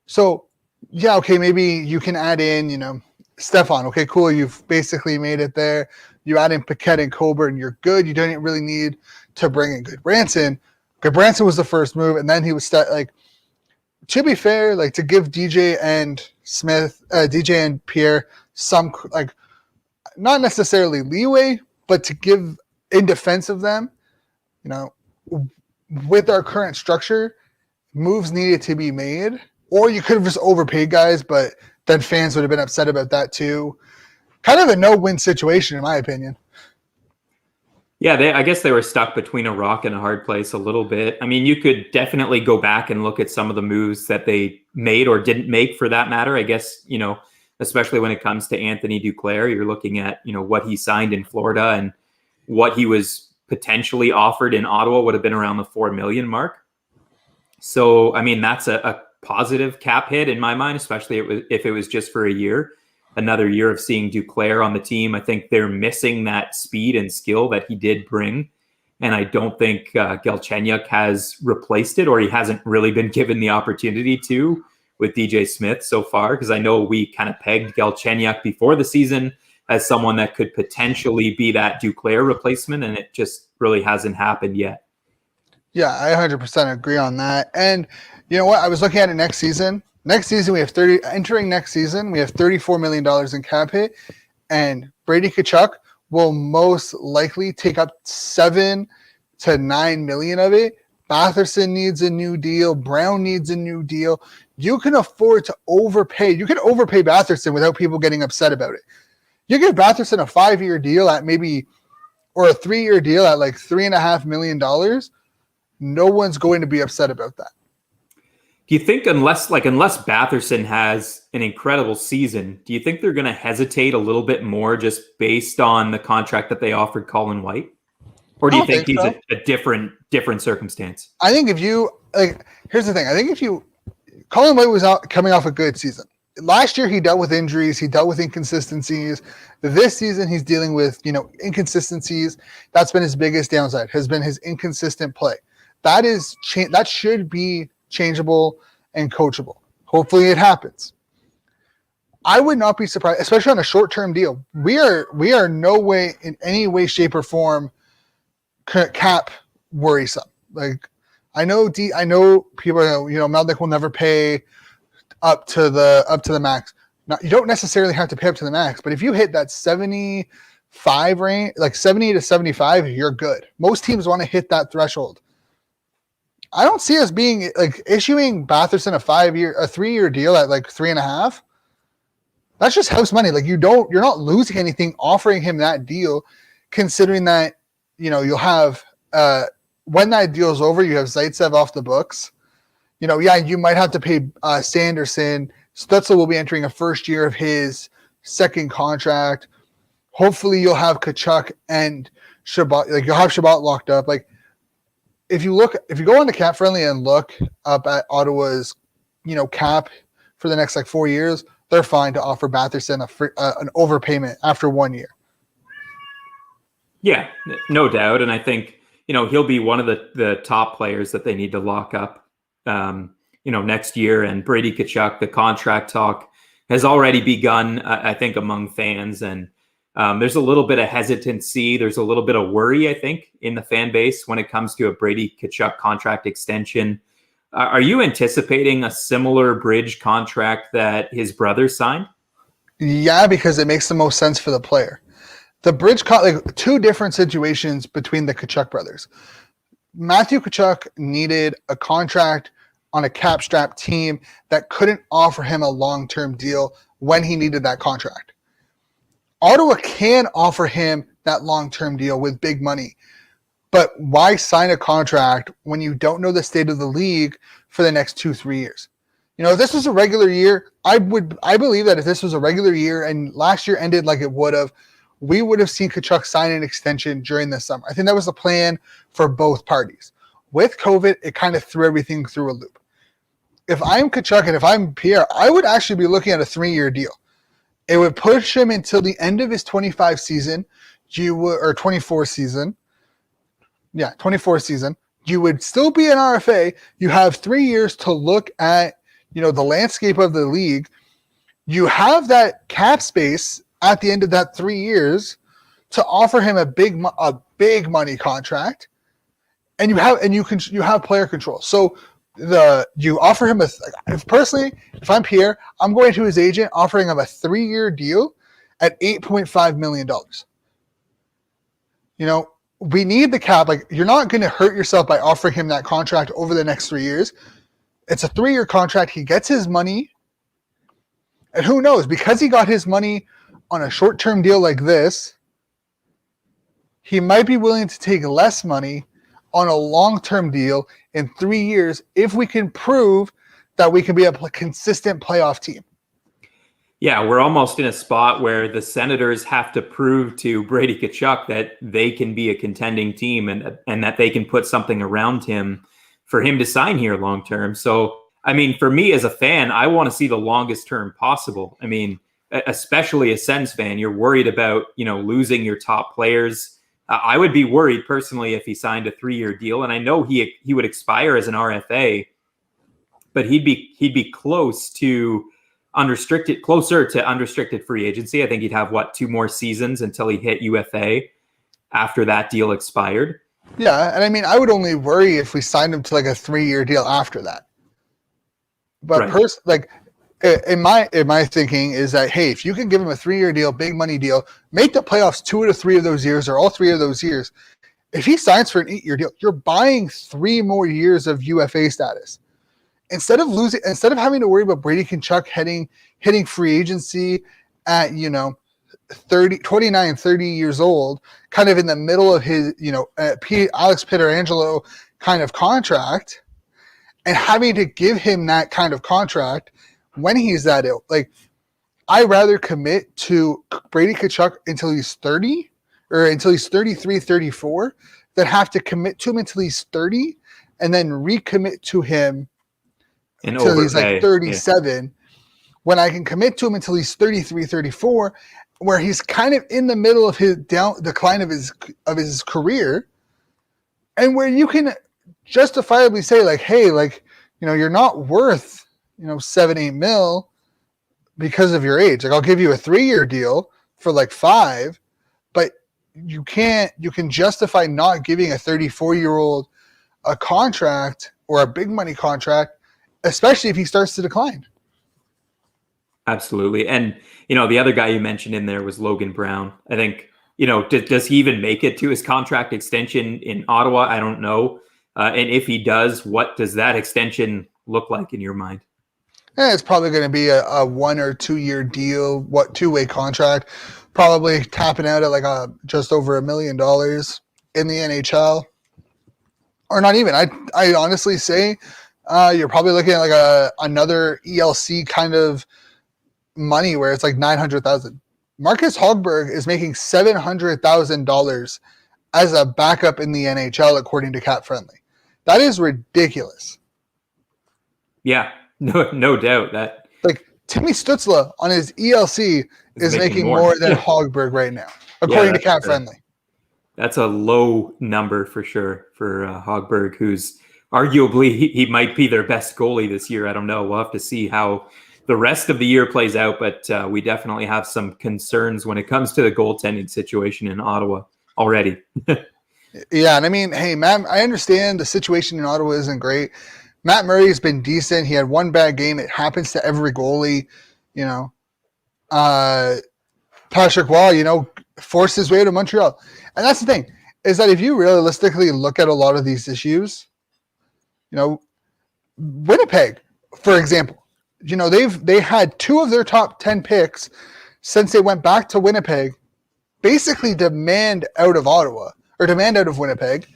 So yeah, okay, maybe you can add in, Stefan. Okay, cool. You've basically made it there. You add in Paquette and Coburn, you're good. You don't really need to bring in Goodbranson. Goodbranson was the first move, and then he was to be fair, to give DJ and Pierre some not necessarily leeway, but to give in defense of them. With our current structure, moves needed to be made, or you could have just overpaid guys, but then fans would have been upset about that too. Kind of a no-win situation, in my opinion. Yeah, I guess they were stuck between a rock and a hard place a little bit. I mean, you could definitely go back and look at some of the moves that they made or didn't make, for that matter. I guess, especially when it comes to Anthony Duclair, you're looking at, what he signed in Florida, and what he was potentially offered in Ottawa would have been around the $4 million mark. So, I mean, that's a positive cap hit in my mind, especially if it was just for a year. Another year of seeing Duclair on the team. I think they're missing that speed and skill that he did bring. And I don't think Galchenyuk has replaced it, or he hasn't really been given the opportunity to with DJ Smith so far. Because I know we kind of pegged Galchenyuk before the season as someone that could potentially be that Duclair replacement, and it just really hasn't happened yet. Yeah, I 100% agree on that. And you know what? I was looking at it next season. Next season, we have $34 million in cap hit, and Brady Tkachuk will most likely take up 7 to 9 million of it. Batherson needs a new deal. Brown needs a new deal. You can afford to overpay. You can overpay Batherson without people getting upset about it. You give Batherson a 5-year deal at maybe, or a 3-year deal at like $3.5 million. No one's going to be upset about that. Do you think unless Batherson has an incredible season, do you think they're going to hesitate a little bit more just based on the contract that they offered Colin White? Or do you think he's so. a different circumstance? I think if you here's the thing. I think Colin White was coming off a good season. Last year he dealt with injuries, he dealt with inconsistencies. This season he's dealing with, inconsistencies. That's been his biggest downside, has been his inconsistent play. That should be changeable and coachable. Hopefully it happens. I would not be surprised, especially on a short-term deal. We are no way in any way, shape, or form cap worrisome. Like I know people Melnick will never pay up to the max. Now, you don't necessarily have to pay up to the max, but if you hit that 75 range, like 70 to 75, you're good. Most teams want to hit that threshold. I don't see us being like issuing Batherson a 3-year deal at like 3.5. That's just house money. Like you're not losing anything offering him that deal, considering that you'll have when that deal's over, you have Zaitsev off the books. You might have to pay Sanderson. Stutzel will be entering a first year of his second contract. Hopefully, you'll have Tkachuk and Shabbat. Like you'll have Shabbat locked up. Like if you go on to Cap Friendly and look up at Ottawa's, cap for the next 4 years, they're fine to offer Batherson an overpayment after 1 year. Yeah, no doubt. And I think, he'll be one of the top players that they need to lock up, next year. And Brady Tkachuk, the contract talk has already begun, I think, among fans. And there's a little bit of hesitancy. There's a little bit of worry, I think, in the fan base when it comes to a Brady Tkachuk contract extension. Are you anticipating a similar bridge contract that his brother signed? Yeah, because it makes the most sense for the player. The bridge, two different situations between the Tkachuk brothers. Matthew Tkachuk needed a contract on a cap strap team that couldn't offer him a long-term deal when he needed that contract. Ottawa can offer him that long-term deal with big money, but why sign a contract when you don't know the state of the league for the next 2-3 years? If this was a regular year, I believe that if this was a regular year and last year ended like it would have, we would have seen Tkachuk sign an extension during the summer. I think that was the plan for both parties. With COVID, it kind of threw everything through a loop. If I'm Tkachuk and if I'm Pierre, I would actually be looking at a 3-year deal. It would push him until the end of his 25 season, or 24 season. Yeah, 24 season. You would still be an RFA. You have 3 years to look at, the landscape of the league. You have that cap space at the end of that 3 years to offer him a big money contract, and you have player control. So you offer him if I'm Pierre, I'm going to his agent offering him a 3-year deal at $8.5 million. We need the cap. Like you're not going to hurt yourself by offering him that contract over the next 3 years. It's a 3-year contract. He gets his money, and who knows, because he got his money on a short-term deal like this, he might be willing to take less money on a long-term deal in 3 years if we can prove that we can be a consistent playoff team. Yeah, we're almost in a spot where the Senators have to prove to Brady Tkachuk that they can be a contending team and that they can put something around him for him to sign here long-term. So, for me as a fan, I want to see the longest term possible. Especially a Sens fan, you're worried about, losing your top players. I would be worried personally if he signed a 3-year deal, and I know he would expire as an RFA, but he'd be close to closer to unrestricted free agency. I think he'd have 2 more seasons until he hit UFA after that deal expired. Yeah, and I mean, I would only worry if we signed him to like a 3-year deal after that. But Right. in my thinking is that, hey, if you can give him a 3-year deal, big money deal, make the playoffs 2 out of 3 of those years or all 3 of those years. If he signs for an 8-year deal, you're buying 3 more years of UFA status. Instead of having to worry about Brady Tkachuk hitting free agency at 29, 30 years old, kind of in the middle of his, Alex Pietrangelo kind of contract, and having to give him that kind of contract when he's that ill. Like, I'd rather commit to Brady Tkachuk until he's 30 or until he's 33, 34 than have to commit to him until he's 30 and then recommit to him until he's like 37, when I can commit to him until he's 33, 34, where he's kind of in the middle of his decline of his career, and where you can justifiably say, like, hey, like, you're not worth, 7-8 mil because of your age. Like, I'll give you a 3-year deal for like 5, but you can justify not giving a 34-year-old a contract or a big money contract, especially if he starts to decline. Absolutely. And, the other guy you mentioned in there was Logan Brown. I think, does he even make it to his contract extension in Ottawa? I don't know. And if he does, what does that extension look like in your mind? It's probably going to be a 1 or 2 year deal, 2-way contract, probably tapping out at like just over $1 million in the NHL, or not even. I honestly say you're probably looking at like another ELC kind of money where it's like $900,000. Marcus Hogberg is making $700,000 as a backup in the NHL, according to Cap Friendly. That is ridiculous. Yeah, no doubt that. Like, Timmy Stützle on his ELC is making more than Hogberg right now, according to Cap Friendly. That's a low number for sure for Hogberg, who's arguably he might be their best goalie this year. I don't know. We'll have to see how the rest of the year plays out, but we definitely have some concerns when it comes to the goaltending situation in Ottawa already. Yeah, and I mean, hey, Matt, I understand the situation in Ottawa isn't great. Matt Murray has been decent. He had one bad game. It happens to every goalie, Patrick Waugh, forced his way to Montreal. And that's the thing, is that if you realistically look at a lot of these issues, Winnipeg, for example, they had 2 of their top 10 picks since they went back to Winnipeg, basically demand out of Winnipeg.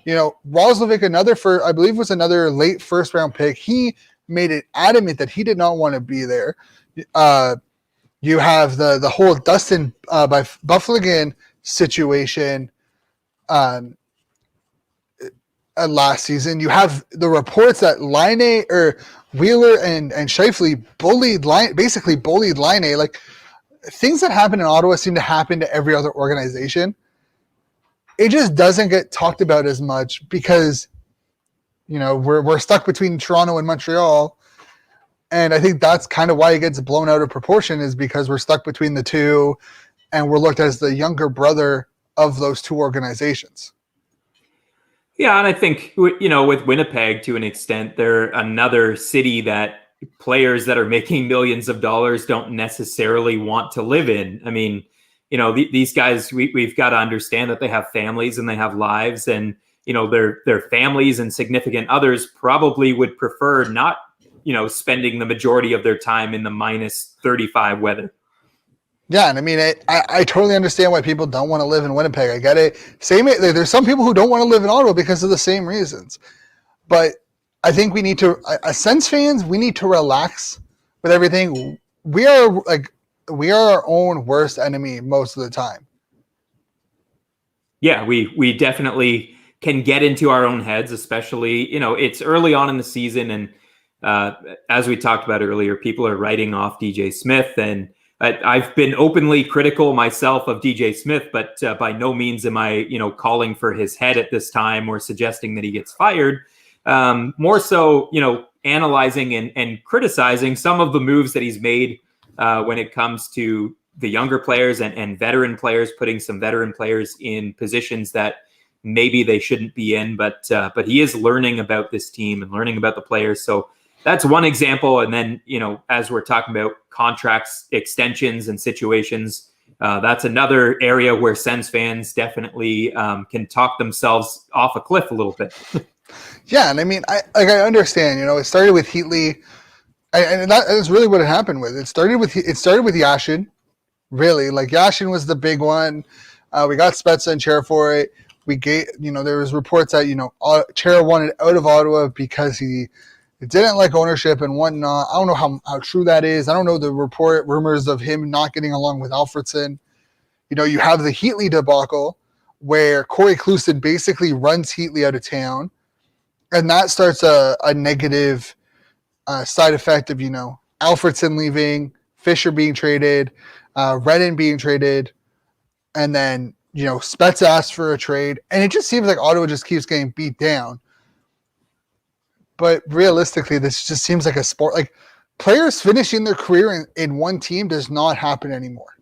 Roslovic, I believe was another late first round pick. He made it adamant that he did not want to be there. You have the whole Dustin by Buffligan situation last season. You have the reports that Laine or Wheeler and Scheifele bullied Laine. Like, things that happen in Ottawa seem to happen to every other organization. It just doesn't get talked about as much because, we're stuck between Toronto and Montreal. And I think that's kind of why it gets blown out of proportion, is because we're stuck between the two and we're looked as the younger brother of those two organizations. Yeah, and I think, with Winnipeg, to an extent, they're another city that players that are making millions of dollars don't necessarily want to live in. I mean, these guys, we've got to understand that they have families and they have lives, and, their families and significant others probably would prefer not, spending the majority of their time in the minus 35 weather. Yeah, and I mean, I totally understand why people don't want to live in Winnipeg. I get it. There's some people who don't want to live in Ottawa because of the same reasons. But I think we need to, as Sens fans, we need to relax with everything. We are our own worst enemy most of the time. Yeah, we definitely can get into our own heads, especially, it's early on in the season. And as we talked about earlier, people are writing off DJ Smith, and I've been openly critical myself of DJ Smith, but by no means am I, calling for his head at this time or suggesting that he gets fired. More so, analyzing and criticizing some of the moves that he's made when it comes to the younger players and veteran players, putting some veteran players in positions that maybe they shouldn't be in. But he is learning about this team and learning about the players. So that's one example. And then, as we're talking about contracts, extensions, and situations, that's another area where Sens fans definitely can talk themselves off a cliff a little bit. Yeah, and I mean, I understand. It started with Heatley, and that is really what it happened with. It started with Yashin, really. Like Yashin was the big one. We got Spezza and Chair for it. We gave, there was reports that Chair wanted out of Ottawa because he didn't like ownership and whatnot. I don't know how true that is. I don't know the rumors of him not getting along with Alfredsson. You have the Heatley debacle where Corey Klusen basically runs Heatley out of town. And that starts a negative side effect of, Alfredsson leaving, Fisher being traded, Redden being traded, and then, Spezza asked for a trade. And it just seems like Ottawa just keeps getting beat down. But realistically, this just seems like a sport. Like, players finishing their career in one team does not happen anymore.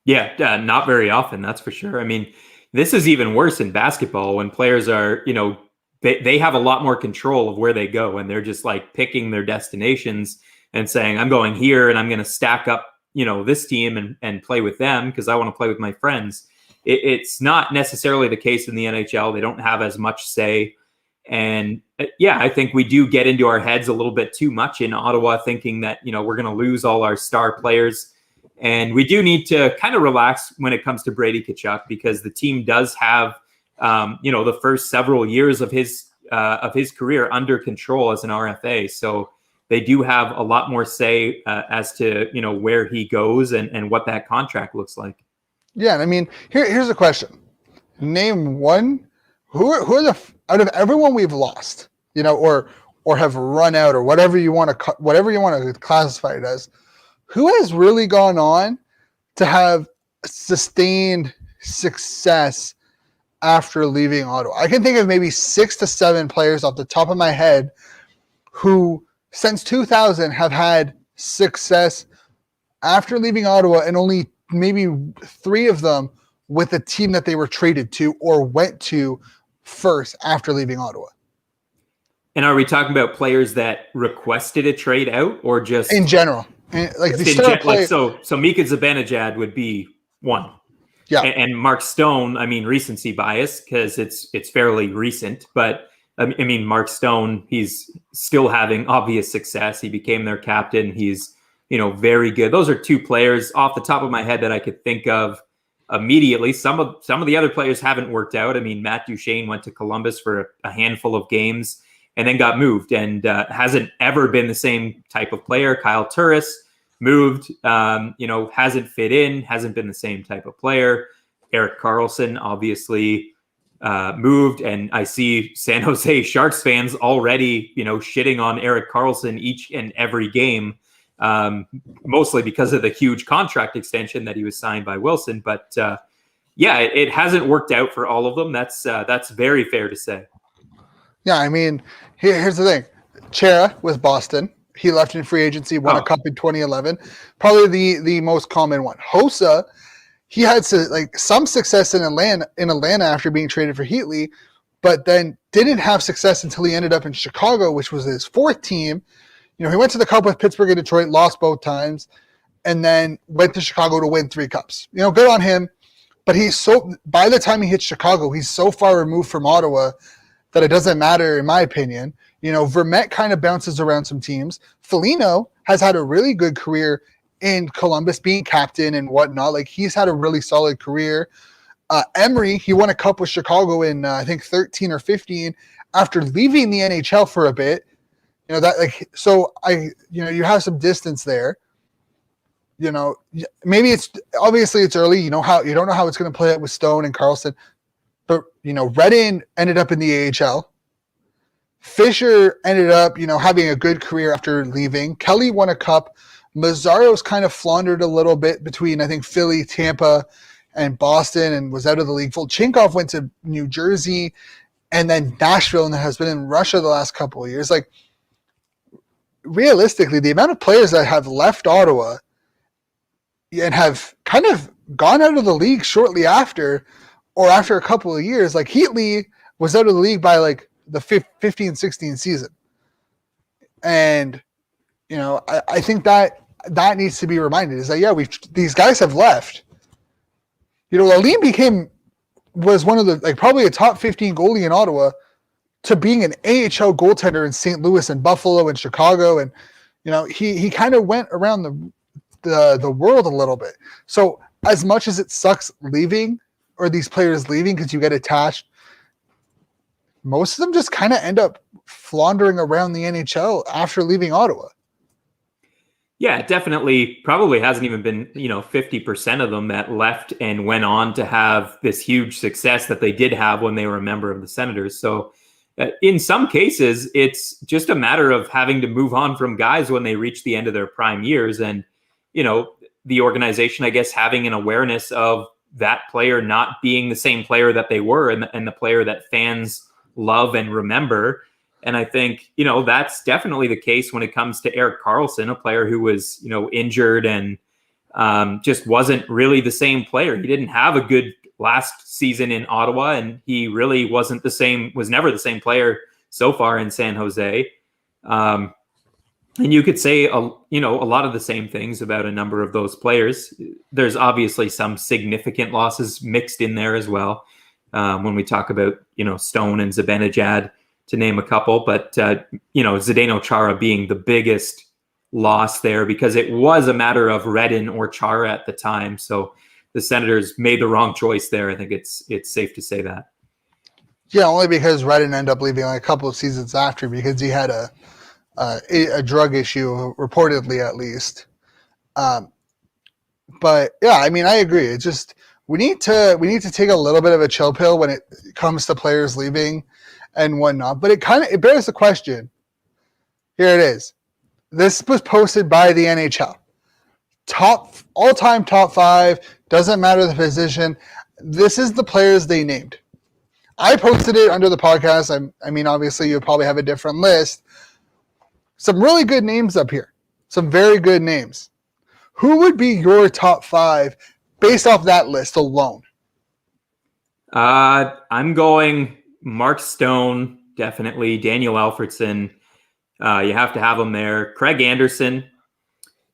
Yeah, not very often, that's for sure. I mean, this is even worse in basketball when players are, they have a lot more control of where they go, and they're just like picking their destinations and saying, I'm going here and I'm going to stack up, this team and play with them because I want to play with my friends. It's not necessarily the case in the NHL. They don't have as much say. And I think we do get into our heads a little bit too much in Ottawa, thinking that, we're going to lose all our star players. And we do need to kind of relax when it comes to Brady Tkachuk, because the team does have, the first several years of his career under control as an RFA. So they do have a lot more say as to, where he goes and what that contract looks like. Yeah. And I mean, here's a question. Name one, who are out of everyone we've lost, or have run out, or whatever you want to classify it as, who has really gone on to have sustained success after leaving Ottawa? I can think of maybe 6 to 7 players off the top of my head who since 2000 have had success after leaving Ottawa, and only maybe 3 of them with the team that they were traded to or went to first after leaving Ottawa. And are we talking about players that requested a trade out, or just in general? So Mika Zibanejad would be one. Yeah. And Mark Stone, I mean, recency bias because it's fairly recent, but I mean, Mark Stone, he's still having obvious success. He became their captain. He's, very good. Those are 2 players off the top of my head that I could think of immediately. Some of the other players haven't worked out. I mean, Matt Duchene went to Columbus for a handful of games and then got moved and hasn't ever been the same type of player. Kyle Turris moved, hasn't fit in, hasn't been the same type of player. Erik Karlsson obviously moved, and I see San Jose Sharks fans already, shitting on Erik Karlsson each and every game, mostly because of the huge contract extension that he was signed by Wilson. But it hasn't worked out for all of them. That's very fair to say. Yeah, I mean, here's the thing. Chera with Boston. He left in free agency, won a cup in 2011. Probably the most common one. Hossa, he had some success in Atlanta after being traded for Heatley, but then didn't have success until he ended up in Chicago, which was his 4th team. He went to the Cup with Pittsburgh and Detroit, lost both times, and then went to Chicago to win 3 cups. Good on him. But by the time he hits Chicago, he's so far removed from Ottawa that it doesn't matter, in my opinion. Vermette kind of bounces around some teams. Foligno has had a really good career in Columbus, being captain and whatnot. Like, he's had a really solid career. Emery, he won a cup with Chicago in, I think, 13 or 15 after leaving the NHL for a bit. You have some distance there. Maybe it's early. You don't know how it's going to play out with Stone and Karlsson. But, Redden ended up in the AHL. Fisher ended up, having a good career after leaving. Kelly won a cup. Mazzaro's kind of floundered a little bit between, I think, Philly, Tampa, and Boston, and was out of the league. Volchenkov went to New Jersey and then Nashville, and has been in Russia the last couple of years. Like, realistically, the amount of players that have left Ottawa and have kind of gone out of the league shortly after, or after a couple of years, like Heatley was out of the league by like the 15-16 season. And, I think that needs to be reminded is that, these guys have left. Aline was one of the, probably a top 15 goalie in Ottawa to being an AHL goaltender in St. Louis and Buffalo and Chicago. And, he kind of went around the world a little bit. So as much as it sucks leaving or these players leaving because you get attached, most of them just kind of end up floundering around the NHL after leaving Ottawa. Yeah, definitely. Probably hasn't even been, 50% of them that left and went on to have this huge success that they did have when they were a member of the Senators. So in some cases, it's just a matter of having to move on from guys when they reach the end of their prime years. And, the organization, I guess, having an awareness of that player not being the same player that they were and the player that fans love and remember. And I think, that's definitely the case when it comes to Erik Karlsson, a player who was, injured and just wasn't really the same player. He didn't have a good last season in Ottawa, and he really was never the same player so far in San Jose. And you could say, a lot of the same things about a number of those players. There's obviously some significant losses mixed in there as well. When we talk about, Stone and Zibanejad, to name a couple, but, Zdeno Chara being the biggest loss there because it was a matter of Redden or Chara at the time. So the Senators made the wrong choice there. I think it's safe to say that. Yeah, only because Redden ended up leaving a couple of seasons after because he had a drug issue, reportedly at least. But yeah, I agree. It's just we need to take a little bit of a chill pill when it comes to players leaving and whatnot. But it bears the question. Here it is. This was posted by the NHL. All-time top 5, doesn't matter the position. This is the players they named. I posted it under the podcast. Obviously you probably have a different list. Some really good names up here. Some very good names. Who would be your top 5 based off that list alone? I'm going Mark Stone, definitely. Daniel Alfredsson. You have to have him there. Craig Anderson.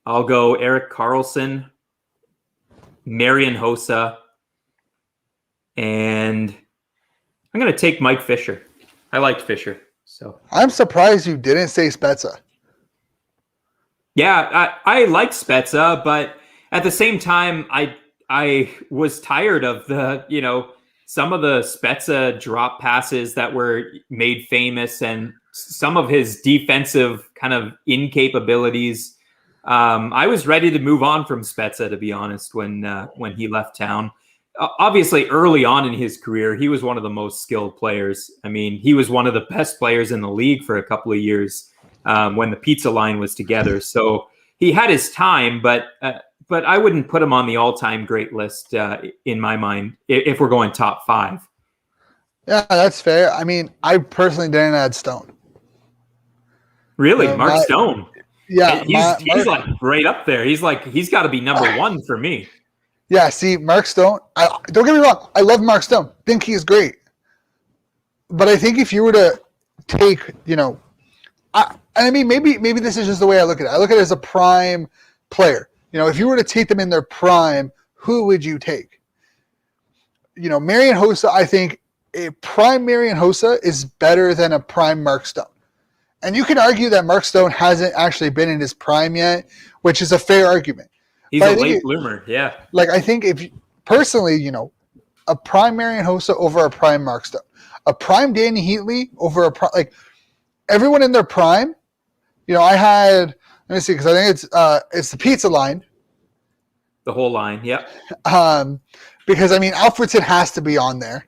I'll go Erik Karlsson, Marian Hossa, and I'm going to take Mike Fisher. I liked Fisher. So I'm surprised you didn't say Spezza. Yeah, I like Spezza, but at the same time, I was tired of the, some of the Spezza drop passes that were made famous and some of his defensive kind of incapabilities. I was ready to move on from Spezza, to be honest, when he left town. Obviously, early on in his career, he was one of the most skilled players. He was one of the best players in the league for a couple of years when the pizza line was together. So he had his time, but I wouldn't put him on the all-time great list in my mind if we're going top 5. Yeah, that's fair. I personally didn't add Stone. Really? Mark Stone? Yeah. He's like right up there. He's got to be number 1 for me. Yeah, see, Mark Stone, don't get me wrong, I love Mark Stone. Think he's great. But I think if you were to take, maybe this is just the way I look at it. I look at it as a prime player. If you were to take them in their prime, who would you take? Marian Hossa, I think a prime Marian Hossa is better than a prime Mark Stone. And you can argue that Mark Stone hasn't actually been in his prime yet, which is a fair argument. He's a late bloomer, yeah. I think if personally, a prime Marian Hossa over a prime Mark Stone, a prime Danny Heatley over a prime, everyone in their prime. I had, let me see, because I think it's the pizza line. The whole line, yep. Because Alfredsson has to be on there.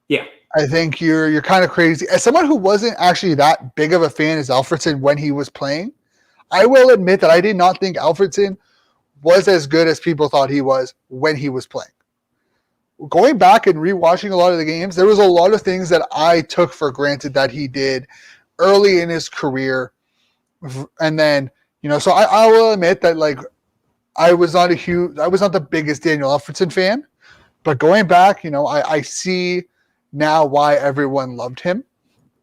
Yeah. I think you're kind of crazy. As someone who wasn't actually that big of a fan as Alfredsson when he was playing, I will admit that I did not think Alfredsson was as good as people thought he was when he was playing. Going back and rewatching a lot of the games, there was a lot of things that I took for granted that he did early in his career And then, so I will admit that like I was not the biggest Daniel Alfredsson fan, but going back, I see now why everyone loved him.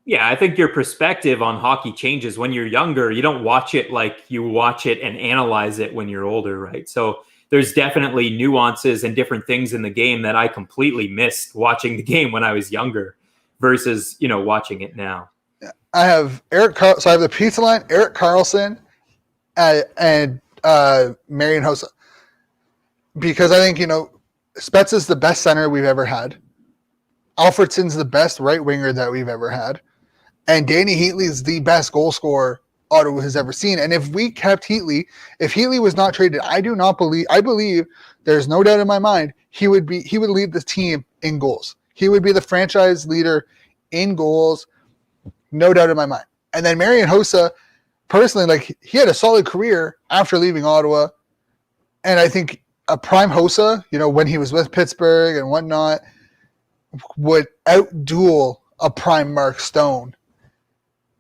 Yeah, I think your perspective on hockey changes when you're younger. You don't watch it like you watch it and analyze it when you're older, right? So there's definitely nuances and different things in the game that I completely missed watching the game when I was younger versus, watching it now. I have so I have the pizza line, Erik Karlsson, and Marian Hossa. Because I think, Spets is the best center we've ever had. Alfredsson's the best right winger that we've ever had. And Danny Heatley is the best goal scorer Ottawa has ever seen. And if we kept Heatley, if Heatley was not traded, I believe there's no doubt in my mind he would lead the team in goals. He would be the franchise leader in goals, no doubt in my mind. And then Marian Hossa, personally, like he had a solid career after leaving Ottawa. And I think a prime Hossa, when he was with Pittsburgh and whatnot, would outduel a prime Mark Stone.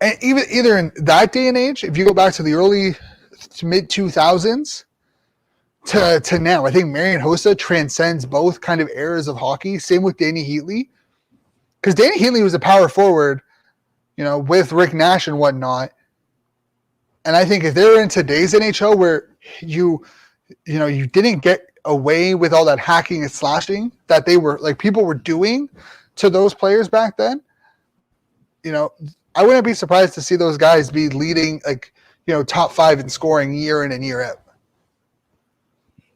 And either in that day and age, if you go back to the early to mid 2000s to now, I think Marian Hossa transcends both kind of eras of hockey. Same with Danny Heatley, because Danny Heatley was a power forward, with Rick Nash and whatnot. And I think if they're in today's NHL where you didn't get away with all that hacking and slashing that they were like people were doing to those players back then, I wouldn't be surprised to see those guys be leading top 5 in scoring year in and year out.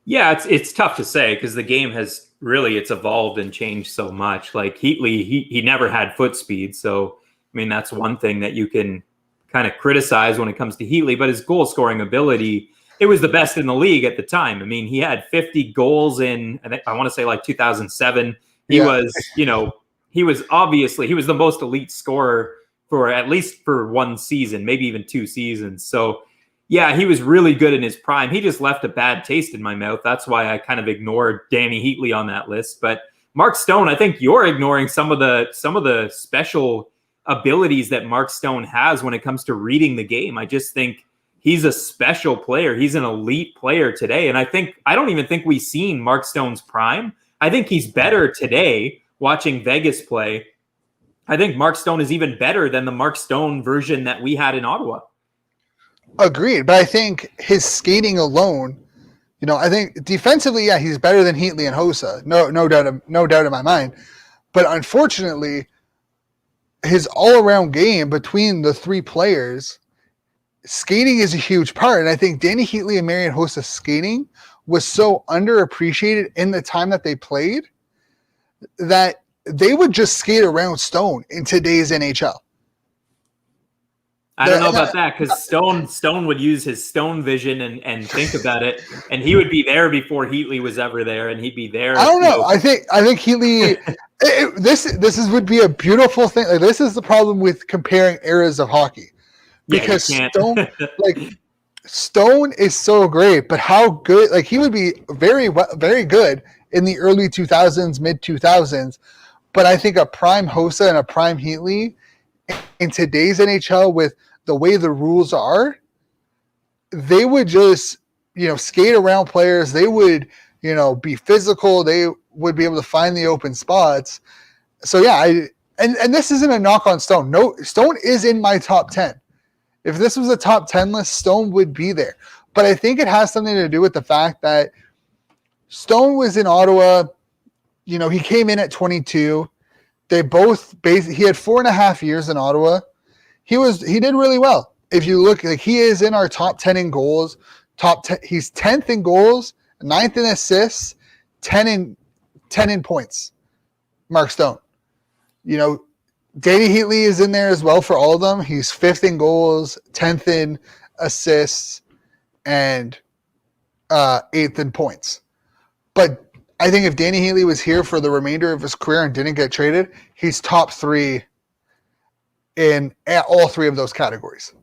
Yeah, it's tough to say because the game has it's evolved and changed so much. Like Heatley, he never had foot speed. So, I mean, that's one thing that you can kind of criticize when it comes to Heatley, but his goal scoring ability, it was the best in the league at the time. I mean, he had 50 goals in, I want to say like 2007. He was obviously, he was the most elite scorer for at least for one season, maybe even 2 seasons. So yeah, he was really good in his prime. He just left a bad taste in my mouth. That's why I kind of ignored Danny Heatley on that list. But Mark Stone, I think you're ignoring some of the special abilities that Mark Stone has when it comes to reading the game. I just think he's a special player. He's an elite player today. And I don't even think we've seen Mark Stone's prime. I think he's better today watching Vegas play. I think Mark Stone is even better than the Mark Stone version that we had in Ottawa. Agreed. But I think his skating alone, I think defensively, yeah, he's better than Heatley and Hossa. No doubt in my mind. But unfortunately, his all-around game between the 3 players, skating is a huge part. And I think Danny Heatley and Marian Hossa's skating was so underappreciated in the time that they played that they would just skate around Stone in today's NHL. I don't know about that because Stone would use his Stone vision and think about it, and he would be there before Heatley was ever there, and he'd be there. I don't know. I think Heatley. This would be a beautiful thing. Like, this is the problem with comparing eras of hockey, because Stone is so great, but how good? Like, he would be very good in the early 2000s, mid 2000s. But I think a prime Hossa and a prime Heatley in today's NHL, with the way the rules are, they would just, skate around players. They would, be physical. They would be able to find the open spots. So yeah, and this isn't a knock on Stone. No, Stone is in my top 10. If this was a top 10 list, Stone would be there. But I think it has something to do with the fact that Stone was in Ottawa. He came in at 22. He had 4.5 years in Ottawa. He did really well. If you look, like, he is in our top 10 in goals. Top 10. He's 10th in goals, 9th in assists, 10 in points. Mark Stone. Danny Heatley is in there as well for all of them. He's 5th in goals, 10th in assists, and 8th in points. But I think if Danny Heatley was here for the remainder of his career and didn't get traded, he's top 3 in all 3 of those categories.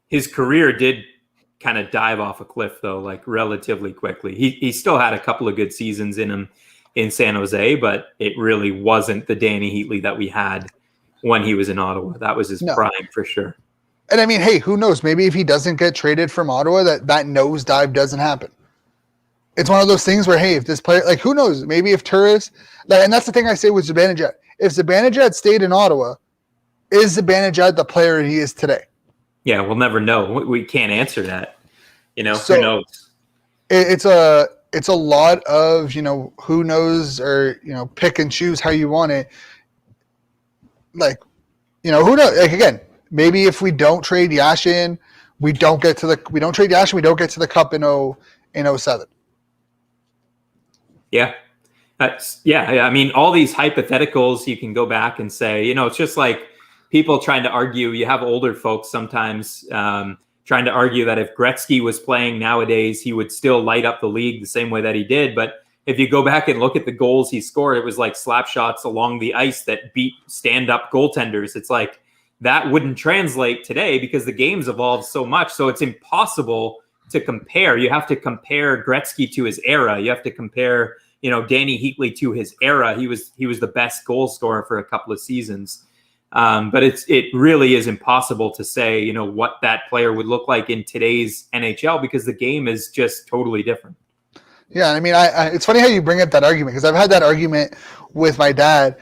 His career did kind of dive off a cliff, though, like relatively quickly. He still had a couple of good seasons in him in San Jose, but it really wasn't the Danny Heatley that we had when he was in Ottawa. That was his prime for sure. And I mean, hey, who knows? Maybe if he doesn't get traded from Ottawa, that nosedive doesn't happen. It's one of those things where, hey, if this player, like, who knows? Maybe if Turris, and that's the thing I say with Zibanejad. If Zibanejad stayed in Ottawa, is Zibanejad the player he is today? Yeah, we'll never know. We can't answer that. So who knows? It's a lot of, who knows, or, pick and choose how you want it. Like, who knows? Like, again, maybe if we don't trade Yashin, we don't trade Yashin, we don't get to the Cup in 07. Yeah. I mean, all these hypotheticals, you can go back and say, it's just like people trying to argue. You have older folks sometimes trying to argue that if Gretzky was playing nowadays, he would still light up the league the same way that he did. But if you go back and look at the goals he scored, it was like slap shots along the ice that beat stand-up goaltenders. It's like that wouldn't translate today because the game's evolved so much. So it's impossible to compare. You have to compare Gretzky to his era. You have to compare, Danny Heatley to his era. He was the best goal scorer for a couple of seasons. But it really is impossible to say, what that player would look like in today's NHL because the game is just totally different. Yeah, I mean, it's funny how you bring up that argument because I've had that argument with my dad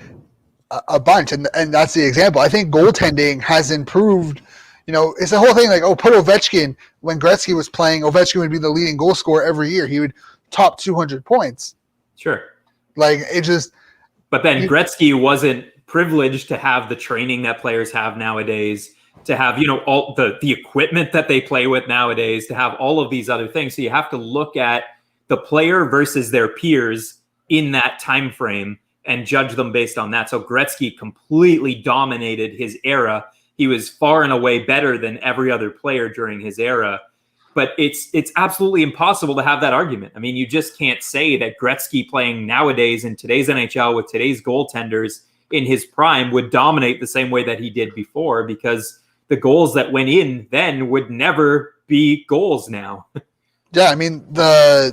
a bunch, and that's the example. I think goaltending has improved. It's the whole thing like, put Ovechkin. When Gretzky was playing, Ovechkin would be the leading goal scorer every year. He would top 200 points. Sure. Like, it just... But then Gretzky wasn't privileged to have the training that players have nowadays, to have, all the equipment that they play with nowadays, to have all of these other things. So you have to look at the player versus their peers in that time frame and judge them based on that. So Gretzky completely dominated his era. He was far and away better than every other player during his era. But it's absolutely impossible to have that argument. I mean, you just can't say that Gretzky playing nowadays in today's NHL with today's goaltenders in his prime would dominate the same way that he did before, because the goals that went in then would never be goals now. Yeah, I mean, this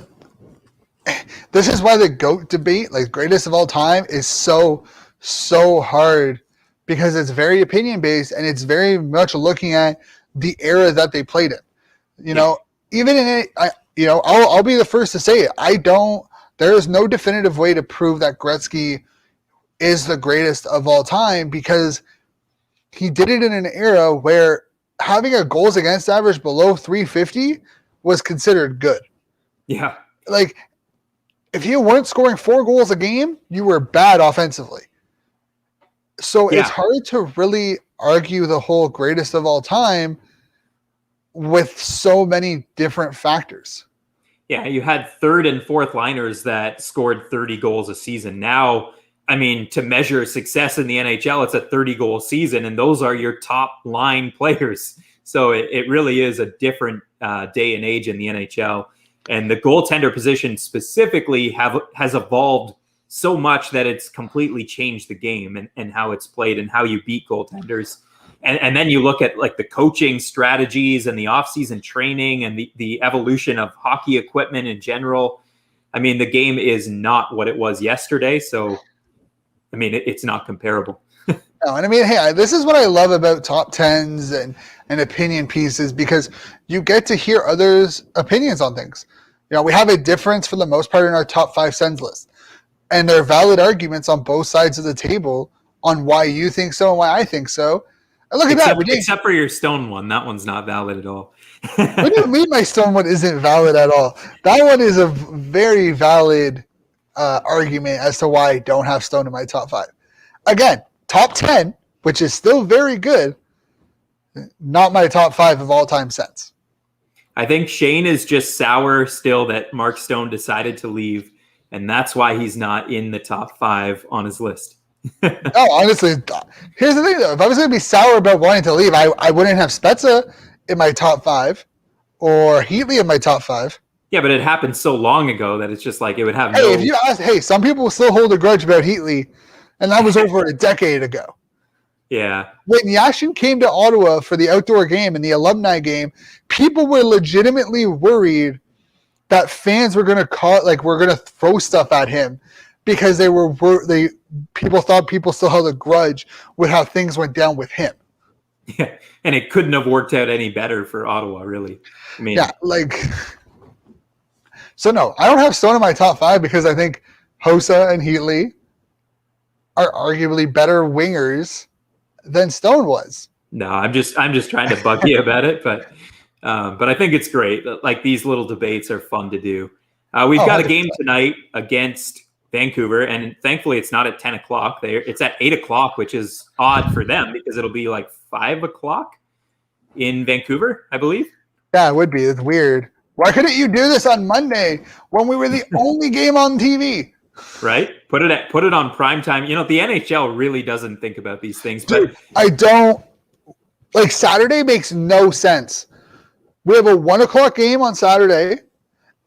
is why the GOAT debate, like greatest of all time, is so hard, because it's very opinion based and it's very much looking at the era that they played in. Even in it, I'll be the first to say it. There is no definitive way to prove that Gretzky is the greatest of all time, because he did it in an era where having a goals against average below 350 was considered good. Yeah. Like, if you weren't scoring 4 goals a game, you were bad offensively. So It's hard to really argue the whole greatest of all time with so many different factors. Yeah, you had third and fourth liners that scored 30 goals a season. Now, I mean, to measure success in the NHL, it's a 30-goal season, and those are your top line players. So it really is a different day and age in the NHL. And the goaltender position specifically has evolved so much that it's completely changed the game and how it's played and how you beat goaltenders. And then you look at like the coaching strategies and the off-season training and the evolution of hockey equipment in general. I mean, the game is not what it was yesterday. So, I mean, it's not comparable. No, and I mean, hey, this is what I love about top 10s and opinion pieces, because you get to hear others' opinions on things. We have a difference for the most part in our top 5 sends list. And there are valid arguments on both sides of the table on why you think so and why I think so. And look at that. Except for your Stone one. That one's not valid at all. What do you mean my Stone one isn't valid at all? That one is a very valid argument as to why I don't have Stone in my top 5. Again, top 10, which is still very good, not my top 5 of all time sets. I think Shane is just sour still that Mark Stone decided to leave, and that's why he's not in the top 5 on his list. No, honestly, here's the thing though. If I was going to be sour about wanting to leave, I wouldn't have Spezza in my top 5 or Heatley in my top 5. Yeah, but it happened so long ago that it's just like it would have If you ask, some people still hold a grudge about Heatley, and that was over a decade ago. Yeah. When Yashin came to Ottawa for the outdoor game and the alumni game, people were legitimately worried that fans were going to we're going to throw stuff at him, because people thought people still held a grudge with how things went down with him. Yeah, and it couldn't have worked out any better for Ottawa, really. I mean, Yeah, so no, I don't have Stone in my top 5 because I think Hossa and Heatley are arguably better wingers than Stone was. no, I'm just trying to bug you about it, but I think it's great. Like, these little debates are fun to do. We've got a game tonight against Vancouver, and thankfully it's not at 10 o'clock. It's at 8 o'clock, which is odd for them because it'll be like 5 o'clock in Vancouver, I believe. Yeah, it would be. It's weird. Why couldn't you do this on Monday when we were the only game on TV? Right? Put it on prime time. You know, the NHL really doesn't think about these things. But dude, I don't Saturday makes no sense. We have a 1 o'clock game on Saturday,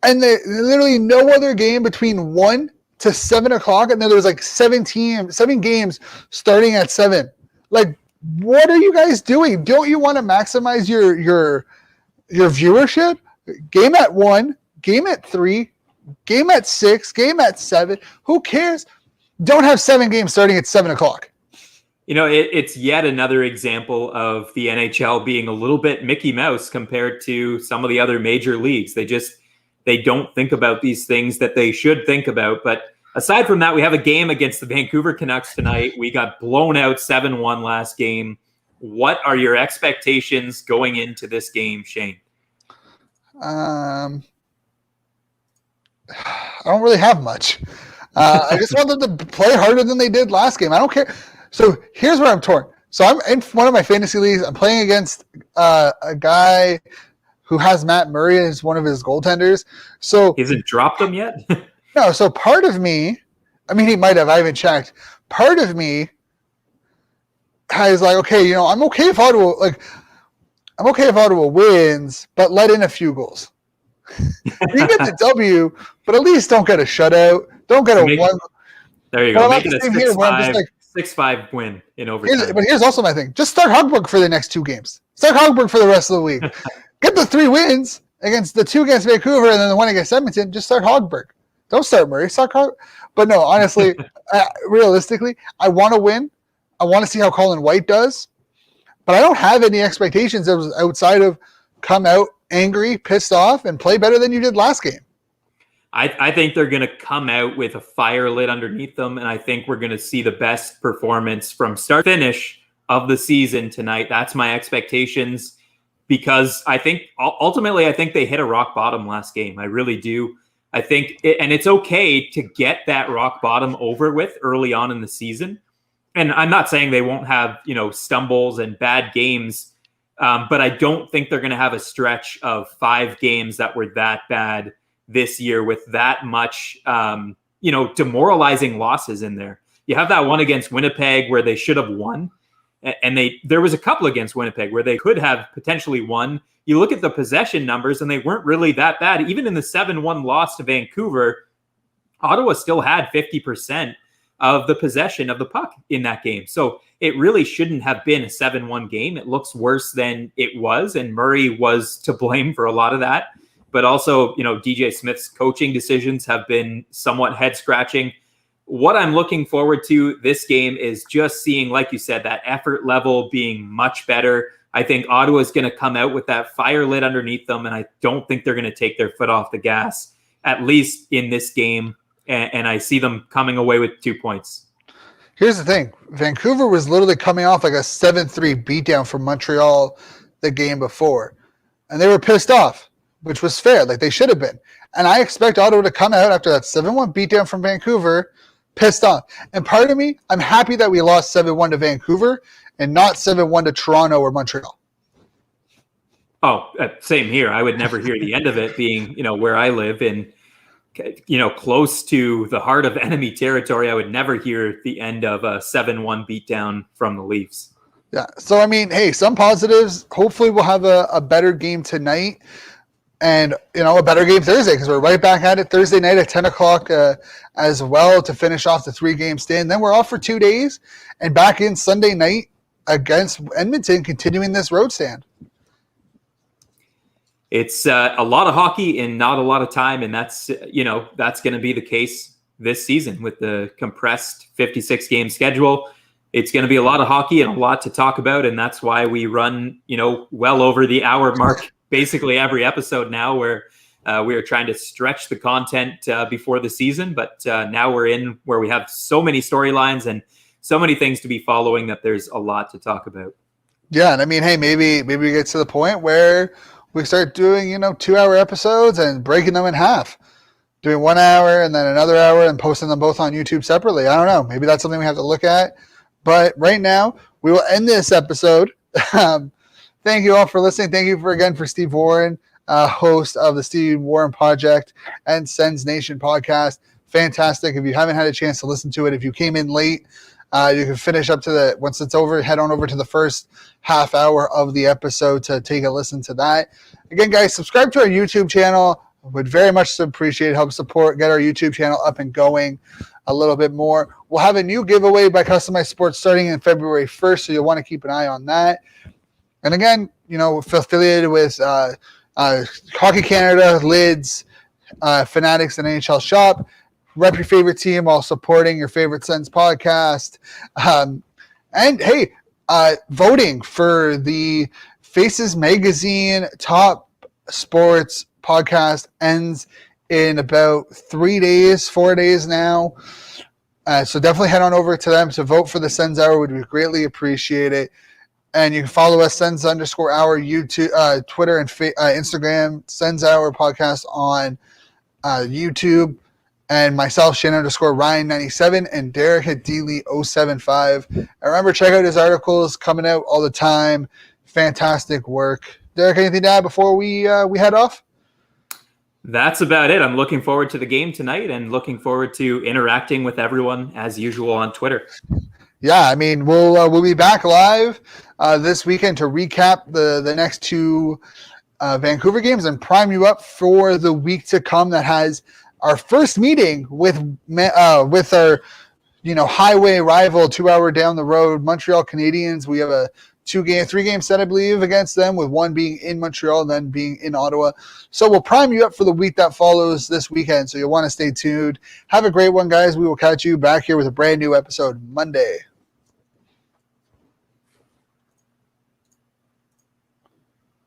and there's literally no other game between 1 to 7 o'clock, and then there was 7 games starting at 7. Like, what are you guys doing? Don't you want to maximize your viewership? Game at 1, game at 3, game at 6, game at 7. Who cares? Don't have 7 games starting at 7 o'clock. You know, it's yet another example of the NHL being a little bit Mickey Mouse compared to some of the other major leagues. They don't think about these things that they should think about. But aside from that, we have a game against the Vancouver Canucks tonight. We got blown out 7-1 last game. What are your expectations going into this game, Shane? I don't really have much. I just want them to play harder than they did last game. I don't care. So here's where I'm torn. So I'm in one of my fantasy leagues. I'm playing against a guy who has Matt Murray as one of his goaltenders. So he hasn't dropped him yet? No. So part of me, I mean, he might have. I haven't checked. Part of me is like, okay, I'm okay if Ottawa wins, but let in a few goals. You get the W, but at least don't get a shutout. Don't get one. There you go. Make it a 6-5 win in overtime. But here's also my thing. Just start Hogberg for the next 2 games. Start Hogberg for the rest of the week. Get the 3 wins against the 2 against Vancouver and then the 1 against Edmonton. Just start Hogberg. Don't start Murray. Start Hogberg. But no, honestly, realistically, I want to win. I want to see how Colin White does. But I don't have any expectations outside of come out angry, pissed off, and play better than you did last game. I think they're going to come out with a fire lit underneath them, and I think we're going to see the best performance from start to finish of the season tonight. That's my expectations, because I think ultimately they hit a rock bottom last game. I really do. I think and it's okay to get that rock bottom over with early on in the season. And I'm not saying they won't have, stumbles and bad games, but I don't think they're going to have a stretch of 5 games that were that bad this year with that much, demoralizing losses in there. You have that one against Winnipeg where they should have won. And there was a couple against Winnipeg where they could have potentially won. You look at the possession numbers and they weren't really that bad. Even in the 7-1 loss to Vancouver, Ottawa still had 50% of the possession of the puck in that game. So it really shouldn't have been a 7-1 game. It looks worse than it was. And Murray was to blame for a lot of that. But also, DJ Smith's coaching decisions have been somewhat head-scratching. What I'm looking forward to this game is just seeing, like you said, that effort level being much better. I think Ottawa is going to come out with that fire lit underneath them, and I don't think they're going to take their foot off the gas, at least in this game. And I see them coming away with 2 points. Here's the thing. Vancouver was literally coming off like a 7-3 beatdown from Montreal the game before. And they were pissed off, which was fair. Like they should have been. And I expect Ottawa to come out after that 7-1 beatdown from Vancouver pissed off. And part of me, I'm happy that we lost 7-1 to Vancouver and not 7-1 to Toronto or Montreal. Oh, same here. I would never hear the end of it being, where I live in, close to the heart of enemy territory. I would never hear the end of a 7-1 beatdown from the Leafs. Yeah. So, I mean, hey, some positives. Hopefully we'll have a better game tonight and, a better game Thursday because we're right back at it Thursday night at 10 o'clock as well to finish off the 3-game stand. Then we're off for 2 days and back in Sunday night against Edmonton, continuing this road stand. It's a lot of hockey in not a lot of time, and that's going to be the case this season with the compressed 56-game schedule. it's going to be a lot of hockey and a lot to talk about. And that's why we run, well over the hour mark, basically every episode now, where we are trying to stretch the content before the season. But now we're in where we have so many storylines and so many things to be following that there's a lot to talk about. Yeah, and I mean, hey, maybe we get to the point where we start doing 2-hour episodes and breaking them in half, doing 1 hour and then another hour and posting them both on YouTube separately. I don't know. Maybe that's something we have to look at. But right now, we will end this episode. Thank you all for listening. Thank you for Steve Warren, host of the Steve Warren Project and Sens Nation podcast. Fantastic. If you haven't had a chance to listen to it, if you came in late, you can finish up to once it's over, head on over to the first half hour of the episode to take a listen to that. Again, guys, subscribe to our YouTube channel. Would very much appreciate it. Help support, get our YouTube channel up and going a little bit more. We'll have a new giveaway by Customized Sports starting in February 1st, so you'll want to keep an eye on that. And again, affiliated with Hockey Canada, Lids, Fanatics, and NHL Shop. Rep your favorite team while supporting your favorite Sens podcast. And hey, voting for the Faces Magazine Top Sports podcast ends in about 4 days now. So definitely head on over to them to vote for the Sens Hour. Would greatly appreciate it. And you can follow us, Sens_Hour, YouTube, Twitter, and Instagram, Sens Hour podcast on YouTube. And myself, Shane_Ryan97, and Derek Hadili075. And remember, check out his articles coming out all the time. Fantastic work. Derek, anything to add before we head off? That's about it. I'm looking forward to the game tonight and looking forward to interacting with everyone as usual on Twitter. Yeah, I mean, we'll be back live this weekend to recap the next two Vancouver games and prime you up for the week to come that has our first meeting with our highway rival 2 hour down the road Montreal Canadiens. We have a 3-game set, I believe, against them, with one being in Montreal and then being in Ottawa. So we'll prime you up for the week that follows this weekend. So you'll want to stay tuned. Have a great one, guys. We will catch you back here with a brand new episode Monday.